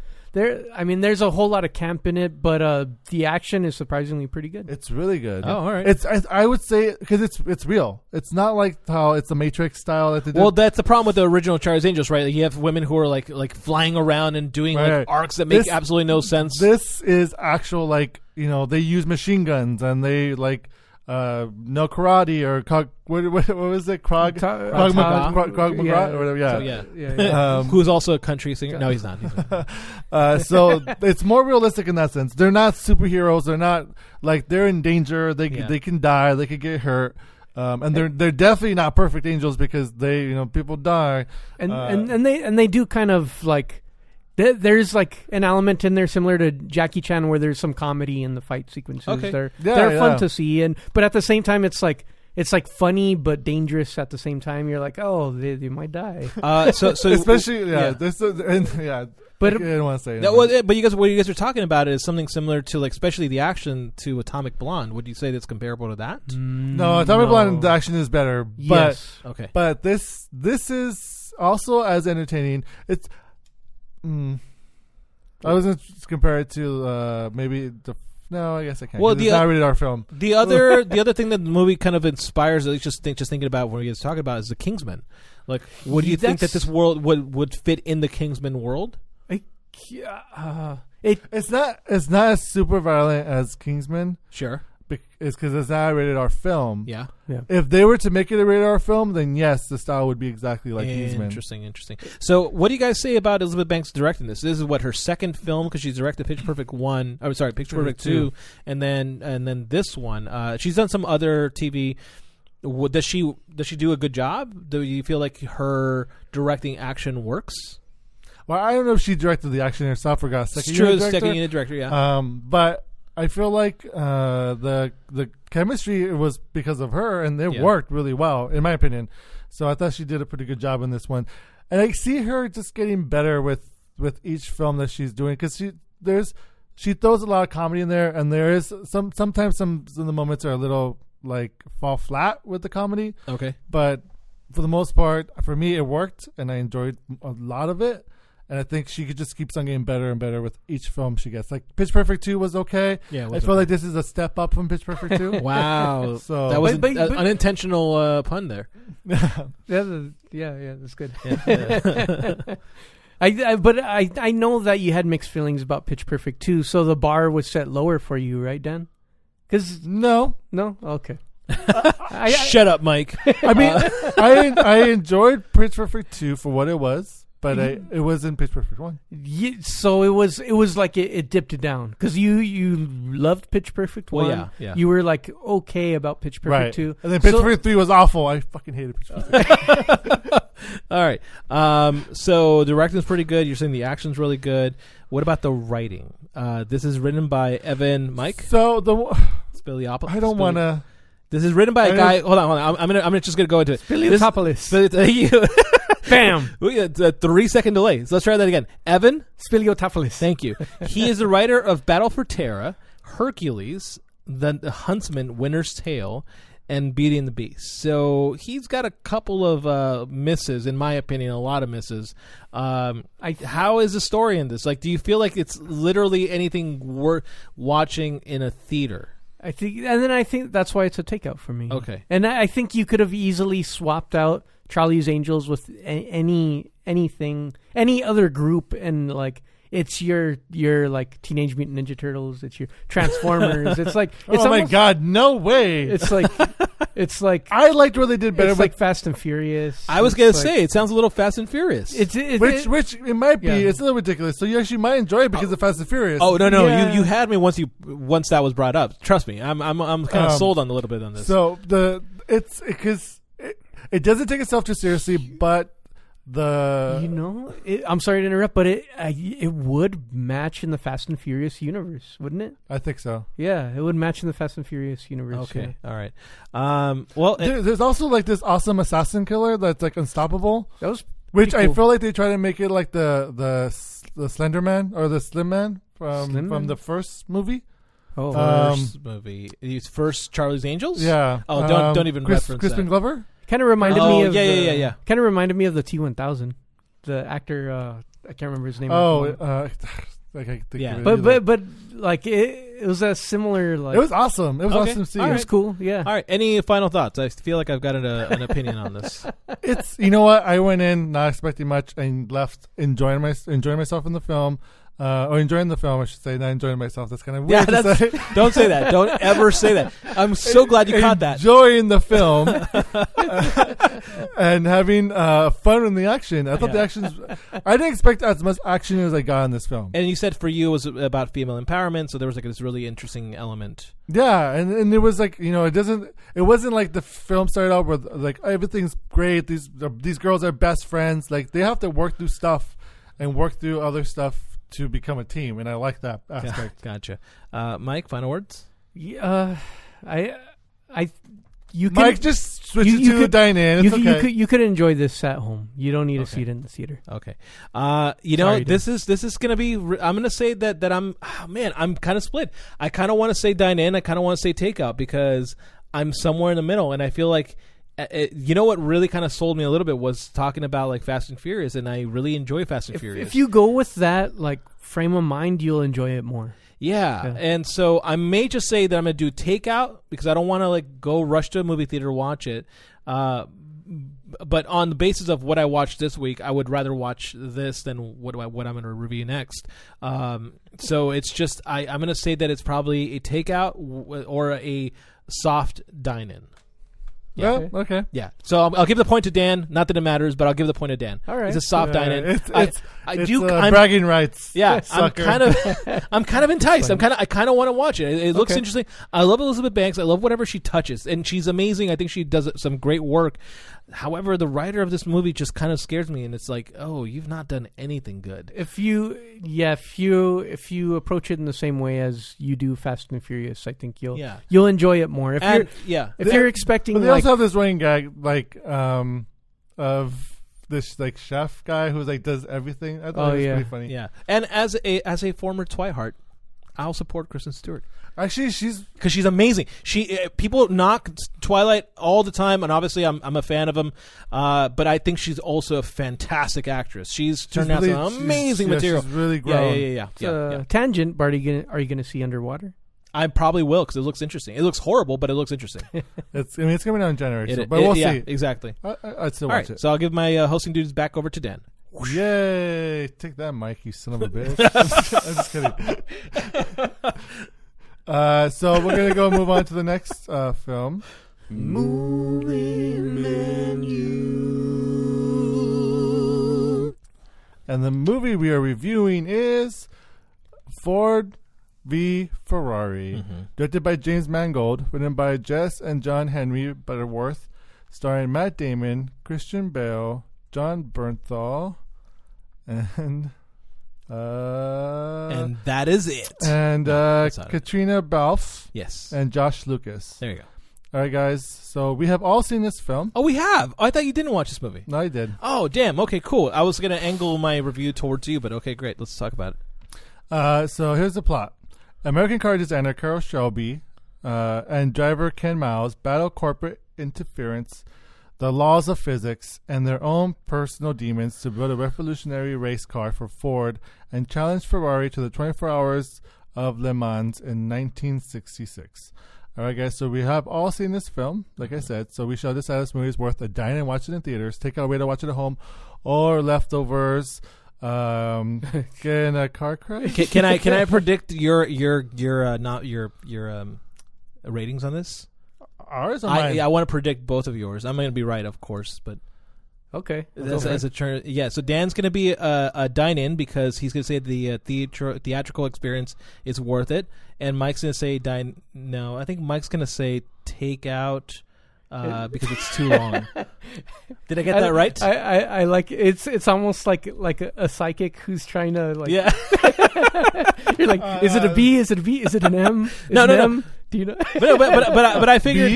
whole lot of camp in it, but the action is surprisingly pretty good. It's really good. Oh, all right. I would say because it's real. It's not like how it's the Matrix style that they did. Well, that's the problem with the original Charlie's Angels, right? Like you have women who are like flying around and doing like arcs that make absolutely no sense. This is actual they use machine guns and they like. No karate or what was it? Krog McGraw or whatever. Yeah. So, who's also a country singer? No, he's not. So it's more realistic in that sense. They're not superheroes. They're not like they're in danger. They can die. They could get hurt. And they're definitely not perfect angels because people die. And they do kind of like. There's like an element in there similar to Jackie Chan where there's some comedy in the fight sequences. Okay. They're fun to see, but at the same time it's like funny but dangerous at the same time. You're like, oh, they might die. So especially But I didn't want to say but what you guys are talking about is something similar to like especially the action to Atomic Blonde. Would you say that's comparable to that? No, Atomic Blonde the action is better. But, yes. Okay. But this is also as entertaining. It's. I was going to compare it to maybe no, I guess I can't. Well, it's not a rated R film. The other thing that the movie kind of inspires, at least just thinking about when we get talking about, is the Kingsman. Like, what do you think that this world would fit in the Kingsman world? It's not as super violent as Kingsman. Sure. It's because it's not a rated R film. Yeah. If they were to make it a rated R film, then yes, the style would be exactly like Kingsman. Interesting. So, what do you guys say about Elizabeth Banks directing this? This is her second film because she's directed Pitch Perfect 1. I'm sorry, Pitch Perfect 2, and then this one. She's done some other TV. Does she do a good job? Do you feel like her directing action works? Well, I don't know if she directed the action herself or got a second unit director. Yeah. But I feel like the chemistry was because of her, and it worked really well, in my opinion. So I thought she did a pretty good job in this one, and I see her just getting better with each film that she's doing because she throws a lot of comedy in there, and there is sometimes some of the moments are a little like fall flat with the comedy. Okay, but for the most part, for me, it worked, and I enjoyed a lot of it. And I think she could just keep on getting better and better with each film she gets. Like Pitch Perfect 2 was okay. Yeah, I feel like this is a step up from Pitch Perfect 2. Wow, so that was an unintentional pun there. That's good. I know that you had mixed feelings about Pitch Perfect 2, so the bar was set lower for you, right, Dan? Because no, okay. Shut up, Mike. I mean, I enjoyed Pitch Perfect 2 for what it was. But it was in Pitch Perfect 1. Yeah, so it was like it dipped it down because you loved Pitch Perfect 1. Well, yeah. You were like okay about Pitch Perfect 2, and then Pitch Perfect 3 was awful. I fucking hated Pitch Perfect 3. All right. So the directing's pretty good. You're saying the action's really good. What about the writing? This is written by Evan Mike. So Spiliopoulos. I don't want to. This is written by a guy. Hold on. I'm just gonna go into it. Spiliopoulos. Bam! We got a 3-second delay. So let's try that again. Evan Spiliopoulos. Thank you. He is the writer of Battle for Terra, Hercules, The Huntsman, Winter's Tale, and Beauty and the Beast. So he's got a couple of misses, in my opinion, a lot of misses. How is the story in this? Like, do you feel like it's literally anything worth watching in a theater? I think that's why it's a takeout for me. Okay. And I think you could have easily swapped out Charlie's Angels with any other group, and like it's your like Teenage Mutant Ninja Turtles, it's your Transformers. It's like it's oh my god, no way! It's like I liked what they did better. It's like Fast and Furious. I was gonna say it sounds a little Fast and Furious. Which it might be. Yeah. It's a little ridiculous. So you actually might enjoy it because of Fast and Furious. Oh no! Yeah. You had me once that was brought up. Trust me, I'm kind of sold on a little bit on this. So it's because it doesn't take itself too seriously, but I'm sorry to interrupt, but it would match in the Fast and Furious universe, wouldn't it? I think so. Yeah, it would match in the Fast and Furious universe. Okay, yeah. All right. Well, there's also like this awesome assassin killer that's like unstoppable. That was which cool. I feel like they try to make it like the Slender Man or the Slim Man from the first movie. Oh, first movie. First Charlie's Angels. Yeah. Oh, don't even reference Crispin that. Glover. Kind of reminded me of yeah. Kind of reminded me of the T-1000, the actor. I can't remember his name. Yeah. But like it was a similar like. It was awesome. It was awesome to see. It was cool. Yeah. All right. Any final thoughts? I feel like I've got an opinion on this. It's what I went in not expecting much and left enjoying myself in the film. Or enjoying the film, I should say, not enjoying myself. That's kind of weird to say. Don't say that. Don't ever say that. I'm so glad you caught that. Enjoying the film and having fun in the action. I thought the actions... I didn't expect as much action as I got in this film. And you said for you it was about female empowerment, so there was like this really interesting element. Yeah, and it was like, it wasn't like the film started out with like everything's great. These girls are best friends. Like they have to work through stuff and work through other stuff to become a team, and I like that aspect. Gotcha. Mike, final words? Mike, just switch it to Diane. It's okay. You could enjoy this at home. You don't need to see it in the theater. Okay. This is gonna be. I'm gonna say that I'm kind of split. I kind of want to say dine-in. I kind of want to say takeout because I'm somewhere in the middle, and I feel like. What really kind of sold me a little bit was talking about like Fast and Furious, and I really enjoy Fast and Furious. If you go with that like frame of mind, you'll enjoy it more. Yeah, and so I may just say that I'm going to do takeout because I don't want to like go rush to a movie theater to watch it. But on the basis of what I watched this week, I would rather watch this than what I'm going to review next. So it's just I'm going to say that it's probably a takeout or a soft dine-in. Yeah. Well, okay. Yeah. So I'll give the point to Dan. Not that it matters, but I'll give the point to Dan. All right. It's a soft dine-in. I'm bragging rights. Yeah. Sucker. I'm kind of enticed. I kind of want to watch it. It looks interesting. I love Elizabeth Banks. I love whatever she touches, and she's amazing. I think she does some great work. However, the writer of this movie just kind of scares me, and it's like, oh, you've not done anything good. If you approach it in the same way as you do Fast and Furious, I think you'll enjoy it more. If you're expecting, but they also have this running gag like of this like chef guy who's like does everything. I thought it was pretty funny. Yeah, and as a former Twihart, I'll support Kristen Stewart. Actually, because she's amazing. People knock Twilight all the time, and obviously I'm a fan of them. But I think she's also a fantastic actress. She's turned out some amazing material. She's really grown. Yeah. Tangent, but are you going to see Underwater? I probably will because it looks interesting. It looks horrible, but it looks interesting. It's coming out in January, but we'll see. Exactly. I'd still watch it. So I'll give my hosting duties back over to Dan. Yay! Take that, Mike, you son of a bitch. I'm just kidding. So we're going to move on to the next film. Movie Menu. And the movie we are reviewing is Ford v. Ferrari. Directed by James Mangold. Written by Jess and John Henry Butterworth. Starring Matt Damon, Christian Bale, John Bernthal, and that is it. And Katrina Balfe. Yes. And Josh Lucas. There you go. All right, guys. So we have all seen this film. Oh, we have? Oh, I thought you didn't watch this movie. No, I did. Oh, damn. Okay, cool. I was going to angle my review towards you, but okay, great. Let's talk about it. So here's the plot. American car designer Carroll Shelby and driver Ken Miles battle corporate interference, the laws of physics, and their own personal demons to build a revolutionary race car for Ford and challenge Ferrari to the 24 Hours of Le Mans in 1966. All right, guys, so we have all seen this film, like I said, so we shall decide this movie is worth a dine and watch it in theaters, take it away to watch it at home, or leftovers, get in a car crash. Can I predict your ratings on this? Ours or mine? I want to predict both of yours. I'm going to be right, of course, but Okay. as a turn, yeah. So Dan's going to be a dine-in because he's going to say the theatrical experience is worth it, and Mike's going to say dine. No, I think Mike's going to say take out because it's too long. Did I get that right? I like it's almost like a psychic who's trying to like. Yeah. You're like, is it a B? Is it a B? Is it an M? No. M? Do you know? But I figured.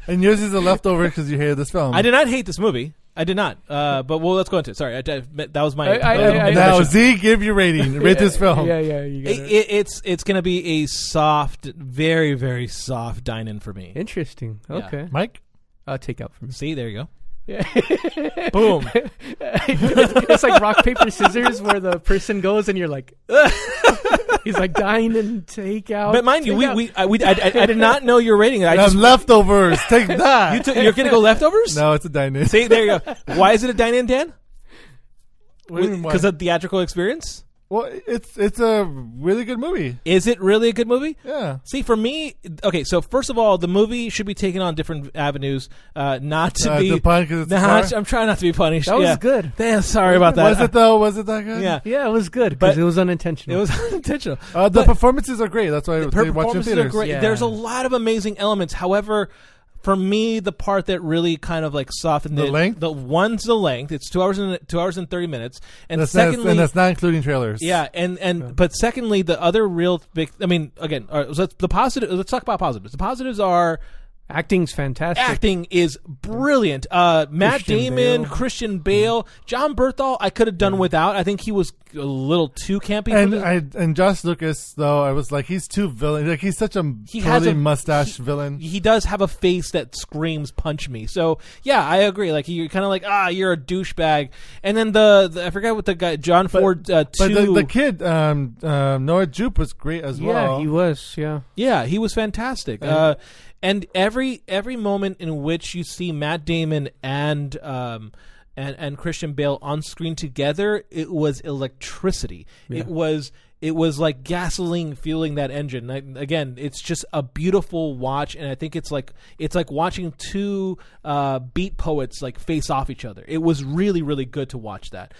And yours is a leftover because you hated this film. I did not hate this movie. I did not. But let's go into it. Sorry, that was my. Now, Z, give your rating. Rate this film. Yeah. You got it's going to be a soft, very, very soft dine-in for me. Interesting. Okay. Yeah. Mike? Take out for me. See, there you go. Yeah. Boom. It's like rock, paper, scissors where the person goes and you're like, he's like dine and take out. But mind you, I did not know your rating. I just leftovers. Take that. You're going to go leftovers? No, it's a dine-in. See, there you go. Why is it a dine-in, Dan? What do you mean, why? Because of theatrical experience? Well, it's a really good movie. Is it really a good movie? Yeah. See, for me, okay. So first of all, the movie should be taken on different avenues, not to be. The pun 'cause it's I'm trying not to be punished. That was good. Damn, sorry about that. Was it though? Was it that good? Yeah. Yeah, it was good because But it was unintentional. It was unintentional. The performances are great. That's why Her they watch in performances are theaters. great. Yeah. There's a lot of amazing elements. However, for me, the part that really kind of like softened The it, length? One's the length. It's 2 hours and 30 minutes. And And that's not including trailers. yeah, but secondly, the other real big. I mean, again, let's talk about positives. The positives are. Acting's fantastic. Acting is brilliant. Matt Damon, Bale. Christian Bale, John Berthal. I could have done without. I think he was a little too campy. And Josh Lucas, though, I was like, he's too villain. Like he's such a mustache villain. He does have a face that screams "punch me." So yeah, I agree. Like you're kind of like you're a douchebag. And then the I forgot what the guy John Ford. But the kid Noah Jupe was great as well. Yeah, he was. Yeah. Yeah, he was fantastic. And every moment in which you see Matt Damon and Christian Bale on screen together, it was electricity. Yeah. It was like gasoline fueling that engine. Again, it's just a beautiful watch, and I think it's like watching two beat poets like face off each other. It was really, really good to watch that.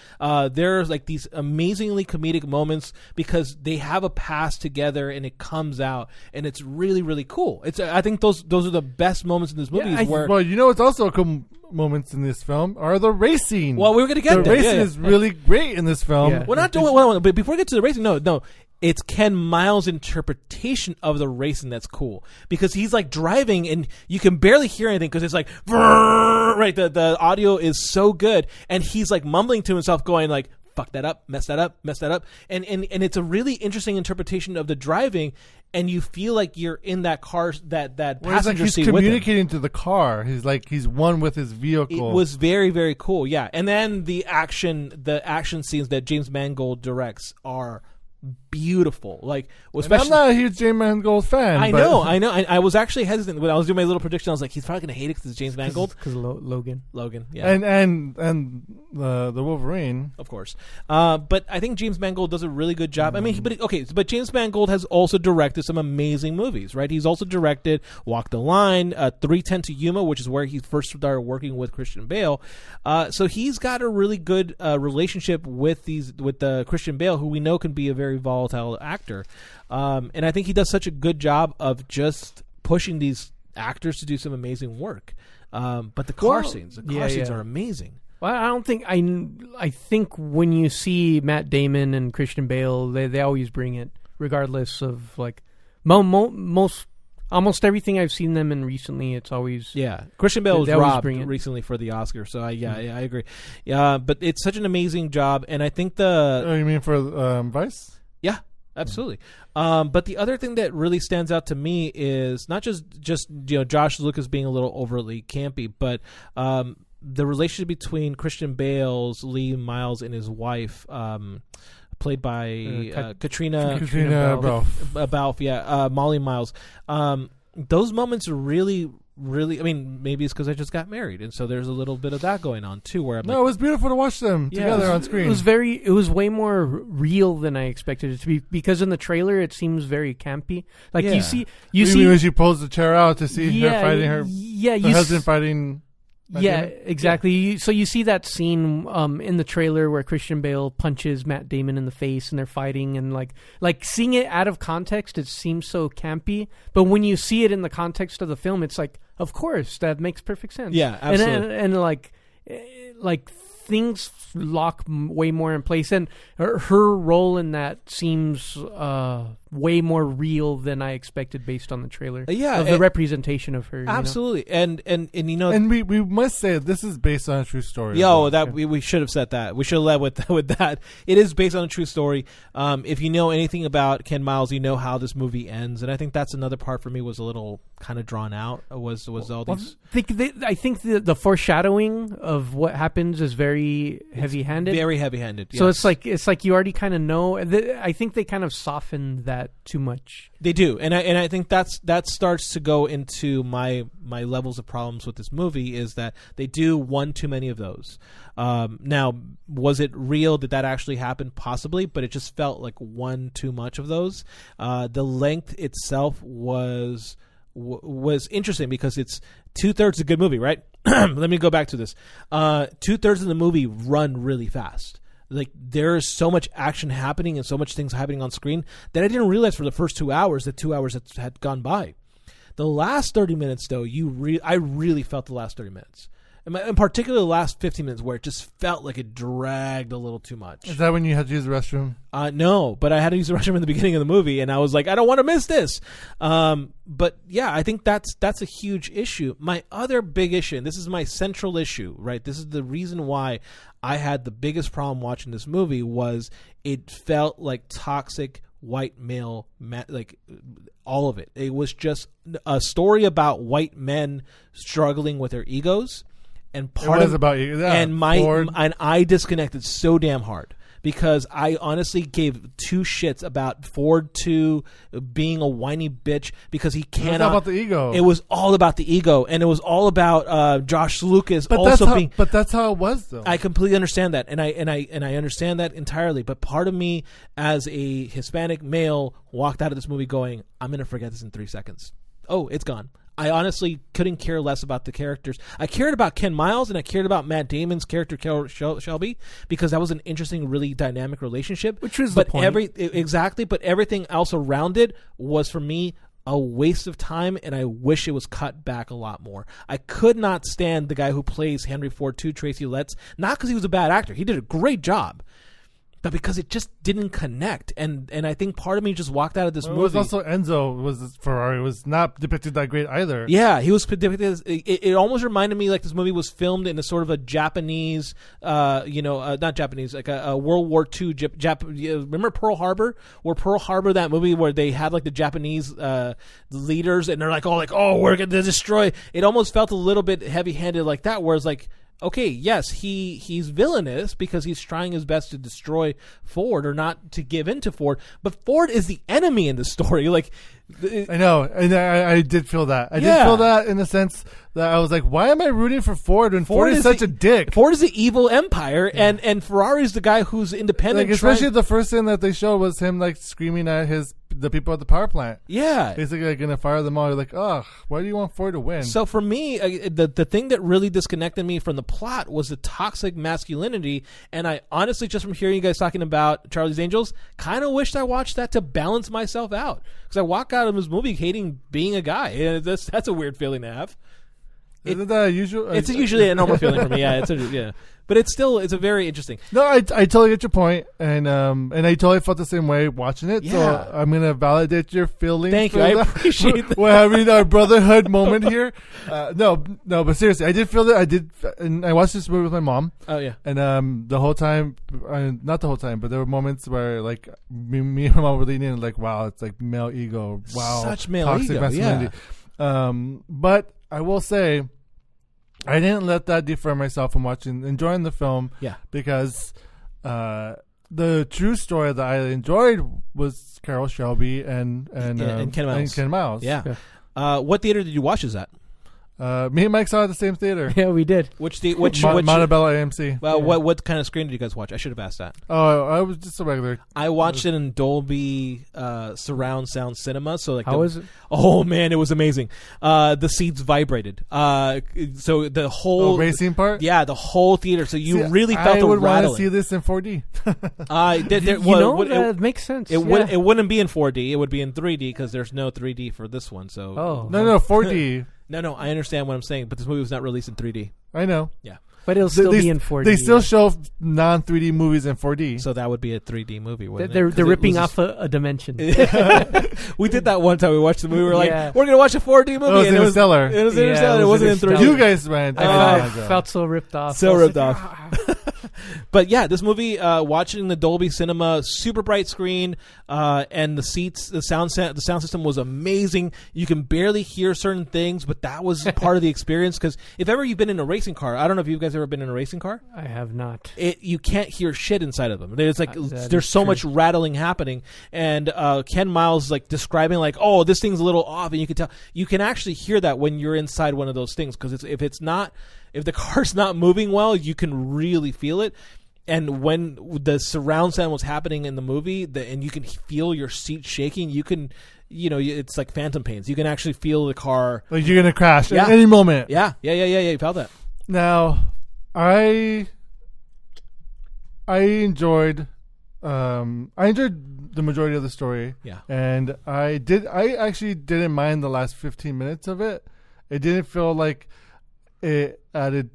There's like these amazingly comedic moments because they have a past together, and it comes out, and it's really, really cool. I think those are the best moments in this movie. Well, you know, it's also cool moments in this film are the racing. Well, we were going to get there. The racing is really great in this film. Yeah. We're not doing but before we get to the racing, no. It's Ken Miles' interpretation of the racing that's cool because he's like driving and you can barely hear anything because it's like right. The audio is so good and he's like mumbling to himself, going like, "Fuck that up, mess that up, and it's a really interesting interpretation of the driving, and you feel like you're in that car, that passenger seat with him. He's communicating to the car. He's one with his vehicle. It was very, very cool. Yeah, and then the action scenes that James Mangold directs are beautiful. Like, especially, I'm not a huge James Mangold fan. I know. I was actually hesitant when I was doing my little prediction. I was like, he's probably going to hate it because it's James Mangold. Because Logan, yeah, and the Wolverine, of course. But I think James Mangold does a really good job. I mean, but James Mangold has also directed some amazing movies, right? He's also directed Walk the Line, 3:10 to Yuma, which is where he first started working with Christian Bale. So he's got a really good relationship with Christian Bale, who we know can be a very volatile actor, and I think he does such a good job of just pushing these actors to do some amazing work. But the car scenes are amazing. Well, I don't think I think when you see Matt Damon and Christian Bale, they always bring it, regardless of like almost everything I've seen them in recently. It's always Christian Bale was robbed recently for the Oscar, so I agree. Yeah, but it's such an amazing job, and I think you mean for Vice? Yeah. Absolutely. But the other thing that really stands out to me is not just Josh Lucas being a little overly campy, but the relationship between Christian Bale's Lee Miles and his wife, played by Katrina Balfe, Molly Miles. Those moments are really, I mean, maybe it's because I just got married, and so there's a little bit of that going on too. Where I'm it was beautiful to watch them together on screen. It was way more real than I expected it to be, because in the trailer it seems very campy. Like you see when she pulls the chair out to see her fighting her husband fighting. Yeah, exactly. So you see that scene in the trailer where Christian Bale punches Matt Damon in the face and they're fighting, and like seeing it out of context, it seems so campy. But when you see it in the context of the film, it's like, of course, that makes perfect sense. Yeah, absolutely. And like things lock way more in place, and her role in that seems way more real than I expected based on the trailer. Of the representation of her. Absolutely, you know? and we must say this is based on a true story. We should have said that. We should have led with that. It is based on a true story. If you know anything about Ken Miles, you know how this movie ends, and I think that's another part for me was a little kind of drawn out. Was all these? I think the foreshadowing of what happens is very heavy-handed. Very heavy-handed. So yes. it's like you already kind of know. I think they kind of soften that too much. They do, and I think that starts to go into my levels of problems with this movie, is that they do one too many of those. Now, was it real? Did that actually happen? Possibly, but it just felt like one too much of those. The length itself was interesting because it's 2/3 a good movie, right? Let me go back to this. 2/3 of the movie run really fast. Like, there is so much action happening and so much things happening on screen that I didn't realize for the first 2 hours that 2 hours had gone by. The last 30 minutes, though, I really felt the last 30 minutes. In particular, the last 15 minutes, where it just felt like it dragged a little too much. Is that when you had to use the restroom? No, but I had to use the restroom in the beginning of the movie, and I was like, I don't want to miss this. But yeah, I think that's a huge issue. My other big issue, and this is my central issue, right? This is the reason why I had the biggest problem watching this movie, was it felt like toxic white male, like all of it. It was just a story about white men struggling with their egos. And I disconnected so damn hard because I honestly gave two shits about Ford 2 being a whiny bitch because he cannot. It was all about the ego. It was all about the ego, and it was all about Josh Lucas But that's how it was, though. I completely understand that, and I understand that entirely. But part of me, as a Hispanic male, walked out of this movie going, "I'm going to forget this in 3 seconds." Oh, it's gone. I honestly couldn't care less about the characters. I cared about Ken Miles and I cared about Matt Damon's character Shelby because that was an interesting, really dynamic relationship. Which was the point. Exactly, but everything else around it was, for me, a waste of time, and I wish it was cut back a lot more. I could not stand the guy who plays Henry Ford 2, Tracy Letts, not because he was a bad actor. He did a great job. But because it just didn't connect, and I think part of me just walked out of this movie. It was also Enzo Ferrari was not depicted that great either. Yeah, he was depicted as, it almost reminded me like this movie was filmed in a sort of a Japanese, not Japanese, like a World War II. Remember Pearl Harbor? Pearl Harbor, that movie where they had like the Japanese leaders, and they're like, oh, we're going to destroy. It almost felt a little bit heavy-handed like that, where it's like, okay, yes, he's villainous because he's trying his best to destroy Ford or not to give in to Ford, but Ford is the enemy in the story. Like, I know, and I did feel that. I did feel that in the sense that I was like, why am I rooting for Ford when Ford is such a dick? Ford is the evil empire, and Ferrari's the guy who's independent. Like, especially the first thing that they showed was him like screaming at the people at the power plant. Yeah, basically like gonna fire them all. You're like, oh, why do you want Ford to win? So for me, the thing that really disconnected me from the plot was the toxic masculinity, and I honestly, just from hearing you guys talking about Charlie's Angels, kind of wished I watched that to balance myself out, because I walk out of this movie hating being a guy. And that's a weird feeling to have. Isn't that usual? It's usually a normal feeling for me. Yeah, but it's a very interesting. No, I totally get your point, and I totally felt the same way watching it. Yeah. So I'm gonna validate your feelings. Thank you. I appreciate that. We're having our brotherhood moment here. No, but seriously, I did feel that. And I watched this movie with my mom. Oh yeah. And the whole time, not the whole time, but there were moments where like me and my mom were leaning in, like, wow, it's like male ego. Wow, such male toxic ego. masculinity. Yeah. But I will say, I didn't let that defer myself from enjoying the film. Yeah. Because the true story that I enjoyed was Carroll Shelby and Ken Miles. Yeah. What theater did you watch this at? Me and Mike saw it at the same theater. Yeah, we did. Which Montebello AMC. Well, what kind of screen did you guys watch? I should have asked that. Oh, I was just a regular. I watched it in Dolby surround sound cinema. So like, how was it? Oh man, it was amazing. The seats vibrated. So the whole racing part. Yeah, the whole theater. So you really felt the rattling. I would want to see this in 4D. That makes sense. It wouldn't be in 4D. It would be in 3D because there's no 3D for this one. So no 4D. No, I understand what I'm saying, but this movie was not released in 3D. I know. Yeah. But it'll still be in 4D. They still show non-3D movies in 4D. So that would be a 3D movie, wouldn't They're ripping off a dimension. We did that one time. We watched the movie. We were like, we're going to watch a 4D movie. It was Interstellar. It was Interstellar. It wasn't in 3D. You guys, man. I felt so ripped off. But yeah, this movie, watching the Dolby Cinema, super bright screen, and the seats, the sound system was amazing. You can barely hear certain things, but that was part of the experience. Because if ever you've been in a racing car, I don't know if you guys ever been in a racing car. I have not. You can't hear shit inside of them. There's there's so much rattling happening, and Ken Miles like describing like, oh, this thing's a little off, and you can tell. You can actually hear that when you're inside one of those things because if the car's not moving well, you can really feel it. And when the surround sound was happening in the movie, and you can feel your seat shaking, you can, it's like phantom pains. You can actually feel the car. Like you're going to crash at any moment. Yeah. You felt that. Now, I enjoyed the majority of the story. Yeah. And I actually didn't mind the last 15 minutes of it. It didn't feel like it added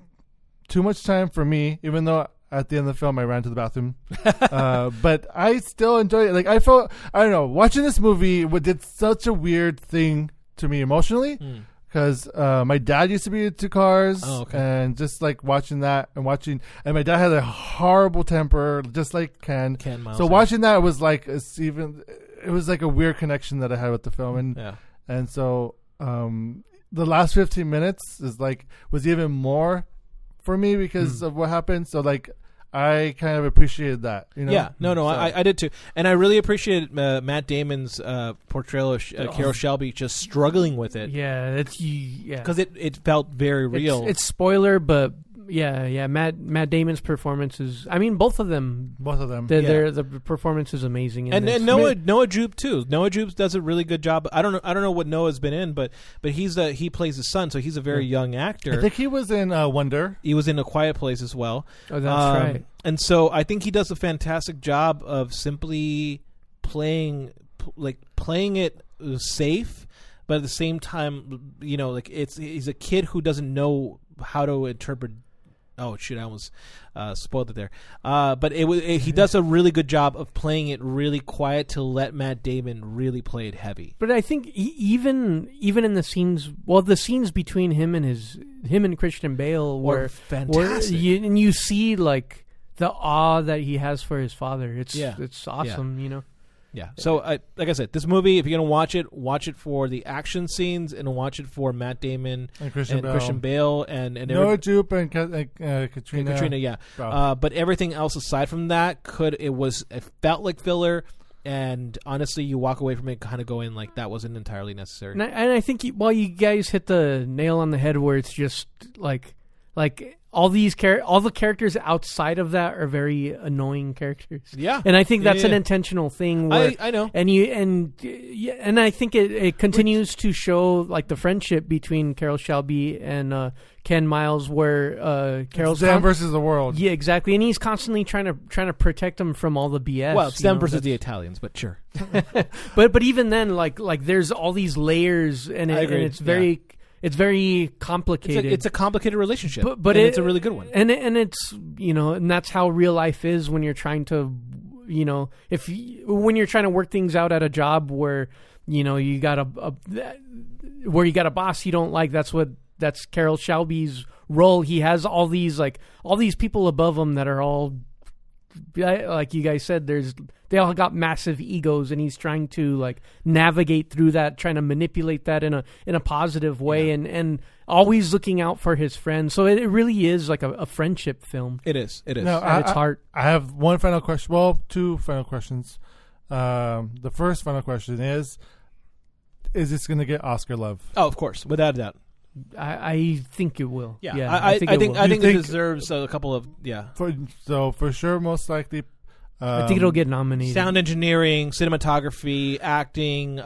too much time for me, even though at the end of the film I ran to the bathroom. But I still enjoyed it. Like I don't know, watching this movie did such a weird thing to me emotionally because my dad used to be into cars. Oh, okay. And just like watching that and my dad had a horrible temper, just like Ken Miles. So watching that was like it was like a weird connection that I had with the film, and so the last 15 minutes was even more for me because of what happened. So like I kind of appreciated that. Yeah, no, I did too, and I really appreciated Matt Damon's portrayal of Carroll Shelby just struggling with it. Yeah, because it felt very real. It's spoiler, but yeah. Matt Damon's performance is. I mean, both of them. The performance is amazing. And Noah Jupe too. Noah Jupe does a really good job. I don't know what Noah's been in, but he plays his son, so he's a very young actor. I think he was in Wonder. He was in A Quiet Place as well. Oh, that's right. And so I think he does a fantastic job of simply playing it safe, but at the same time, he's a kid who doesn't know how to interpret. Oh shoot! I almost spoiled it there. But he does a really good job of playing it really quiet to let Matt Damon really play it heavy. But I think even in the scenes, the scenes between him and Christian Bale were fantastic. You see like the awe that he has for his father. It's awesome. Yeah. So, like I said, this movie, if you're going to watch it for the action scenes and watch it for Matt Damon and Christian Bale and Noah Jupe and Katrina. Katrina, yeah. But everything else aside from that, it felt like filler. And honestly, you walk away from it kind of going like that wasn't entirely necessary. And I think you guys hit the nail on the head where it's just like all the characters outside of that are very annoying characters. Yeah, and I think that's an intentional thing. Where, I know, and I think it continues to show like the friendship between Carroll Shelby and Ken Miles, where Carroll's them versus the world. Yeah, exactly, and he's constantly trying to protect him from all the BS. Well, it's them versus the Italians, but sure. but even then, like there's all these layers, and it's very. it's very complicated. It's a complicated relationship, but it's a really good one. And it's and that's how real life is when you're trying to, when you're trying to work things out at a job where you got a boss you don't like. That's Carroll Shelby's role. He has all these people above him that are all, like you guys said, they all got massive egos, and he's trying to navigate through that, trying to manipulate that in a positive way, and always looking out for his friends. So it really is like a friendship film. It is. No, at its heart. I have one final question. Well, two final questions. The first final question is this going to get Oscar love? Oh, of course, without a doubt. I think it will. Yeah, I think it deserves a couple of For sure, most likely. I think it'll get nominated. Sound engineering, cinematography, acting,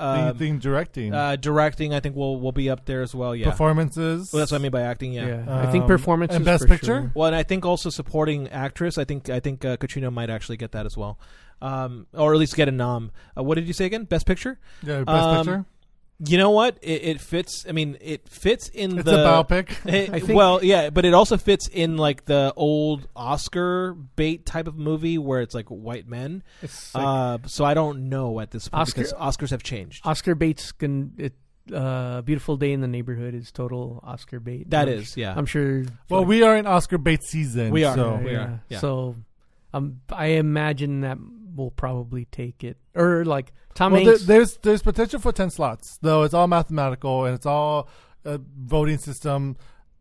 directing. Directing. I think will be up there as well. Yeah, performances. Well, that's what I mean by acting. Yeah, I think performances and Best for Picture. sure. Well, and I think also supporting actress. I think Katrina might actually get that as well, or at least get a nom. What did you say again? Best Picture. Yeah, Best Picture. You know what? It fits. I mean, it fits in it's the a biopic. I think, well, yeah, but it also fits in the old Oscar bait type of movie where it's like white men. So I don't know at this point because Oscars have changed. Oscar bait's Beautiful Day in the Neighborhood is total Oscar bait. That is, yeah. I'm sure. Well, we are in Oscar bait season. We are. So. We are. Yeah. So, I imagine that will probably take it, or Tom well, Hanks. There's potential for 10 slots, though. It's all mathematical and it's all a voting system.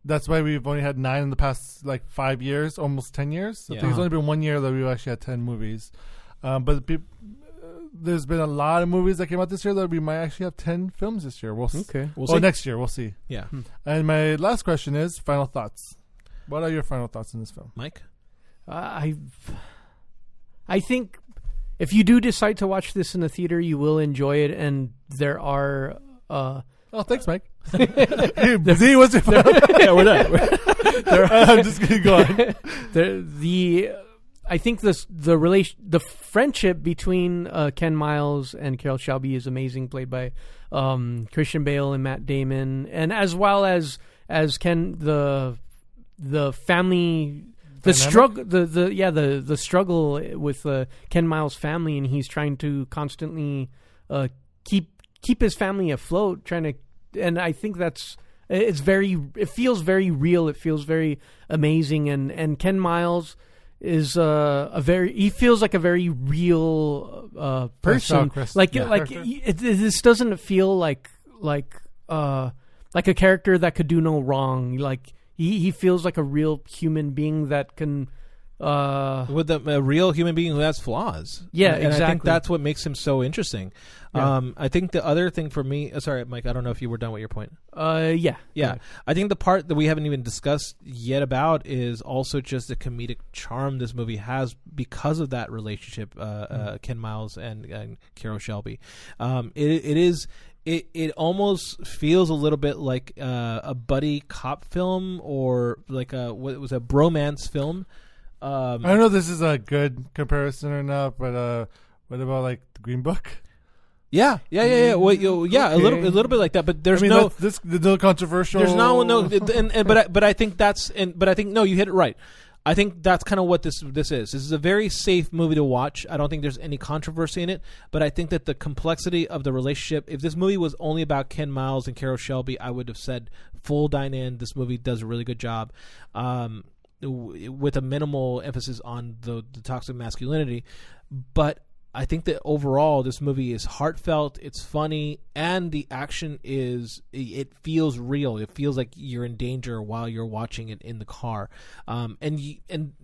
That's why we've only had 9 in the past 5 years, almost 10 years. I think it's only been 1 year that we've actually had 10 movies. But there's been a lot of movies that came out this year that we might actually have 10 films this year. We'll see. Next year we'll see. Yeah. And my last question is final thoughts. What are your final thoughts in this film, Mike? I think if you do decide to watch this in the theater, you will enjoy it, and there are. Thanks, Mike. Z, what's your yeah, we're done. I'm just gonna go on. I think the friendship between Ken Miles and Carroll Shelby is amazing, played by Christian Bale and Matt Damon, and as well as Ken the family. The struggle, the struggle with Ken Miles' family, and he's trying to constantly keep his family afloat. And I think it feels very real. It feels very amazing. And Ken Miles is he feels like a very real person. This doesn't feel like a character that could do no wrong. He feels like a real human being that can... with a real human being who has flaws. Yeah, and exactly. I think that's what makes him so interesting. Yeah. I think the other thing for me... sorry, Mike, I don't know if you were done with your point. Yeah. Yeah. I think the part that we haven't even discussed yet about is also just the comedic charm this movie has because of that relationship, Ken Miles and Carroll Shelby. It almost feels a little bit like a buddy cop film or what was a bromance film. I don't know if this is a good comparison or not, but what about the Green Book? Yeah. Well, okay. A little bit like that, but there's this no controversial. There's but I think no, you hit it right. I think that's kind of what this is. This is a very safe movie to watch. I don't think there's any controversy in it, but I think that the complexity of the relationship, if this movie was only about Ken Miles and Carroll Shelby, I would have said full dine in. This movie does a really good job with a minimal emphasis on the toxic masculinity. But I think that overall this movie is heartfelt, it's funny, and the action it feels real. It feels like you're in danger while you're watching it in the car. And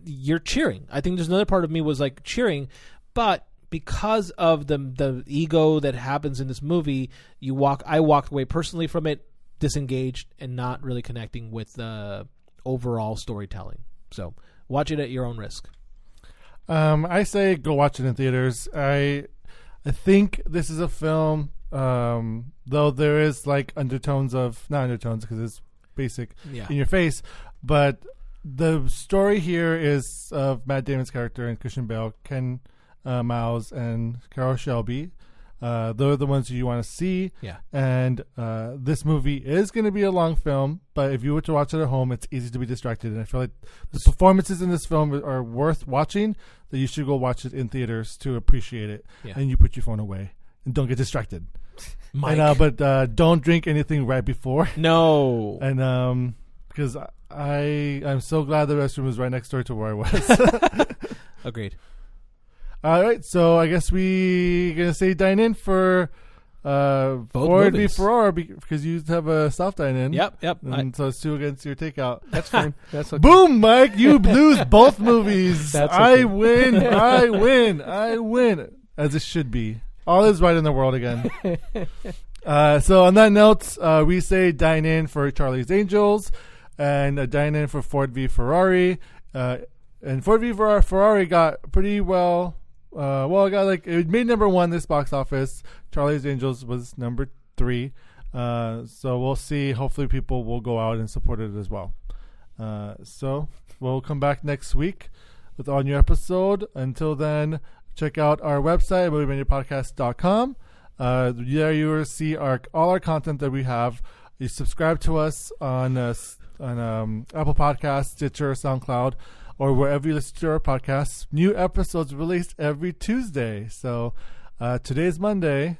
you're cheering. I think there's another part of me was cheering, but because of the ego that happens in this movie, I walked away personally from it disengaged and not really connecting with the overall storytelling. So watch it at your own risk. I say go watch it in theaters. I think this is a film, though there is undertones of, not undertones because it's basic in your face, but the story here is of Matt Damon's character and Christian Bale, Ken Miles, and Carroll Shelby. They're the ones you want to see. Yeah. And this movie is going to be a long film, but if you were to watch it at home, it's easy to be distracted. And I feel like the performances in this film are worth watching, that you should go watch it in theaters to appreciate it. Yeah. And you put your phone away and don't get distracted. Mike. And, but don't drink anything right before. No. And because I'm so glad the restroom was right next door to where I was. Agreed. All right, so I guess we gonna say dine in for Ford v movies. Ferrari because you have a soft dine in. Yep. And so it's 2 against your takeout. That's fine. That's okay. Boom, Mike! You lose both movies. That's I okay. win. I win. As it should be. All is right in the world again. So on that note, we say dine in for Charlie's Angels and a dine in for Ford v Ferrari. And Ford v Ferrari got pretty well. It made number 1 this box office. Charlie's Angels was number 3. So we'll see. Hopefully people will go out and support it as well. So we'll come back next week with our new episode. Until then, check out our website, moviemenupodcast.com. There you will see all our content that we have. You subscribe to us on Apple Podcasts, Stitcher, SoundCloud, or wherever you listen to our podcasts. New episodes released every Tuesday. So today's Monday,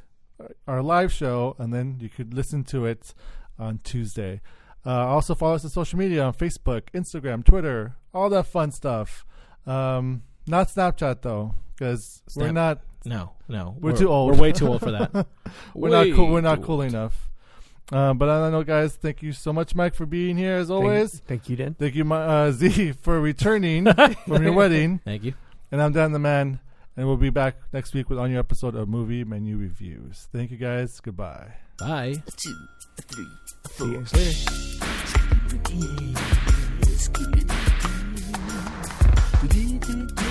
our live show, and then you could listen to it on Tuesday. Also follow us on social media on Facebook, Instagram, Twitter, all that fun stuff. Not Snapchat, though, because we're not... No. We're too old. We're way too old for that. We're not cool. We're not cool enough. But I don't know, guys. Thank you so much, Mike, for being here as always. Thank you, Dan. Thank you, Z, for returning from your wedding. Thank you. And I'm Dan the Man, and we'll be back next week with our new episode of Movie Menu Reviews. Thank you, guys. Goodbye. Bye. 2, 3, 4. See you guys later. Let's keep it.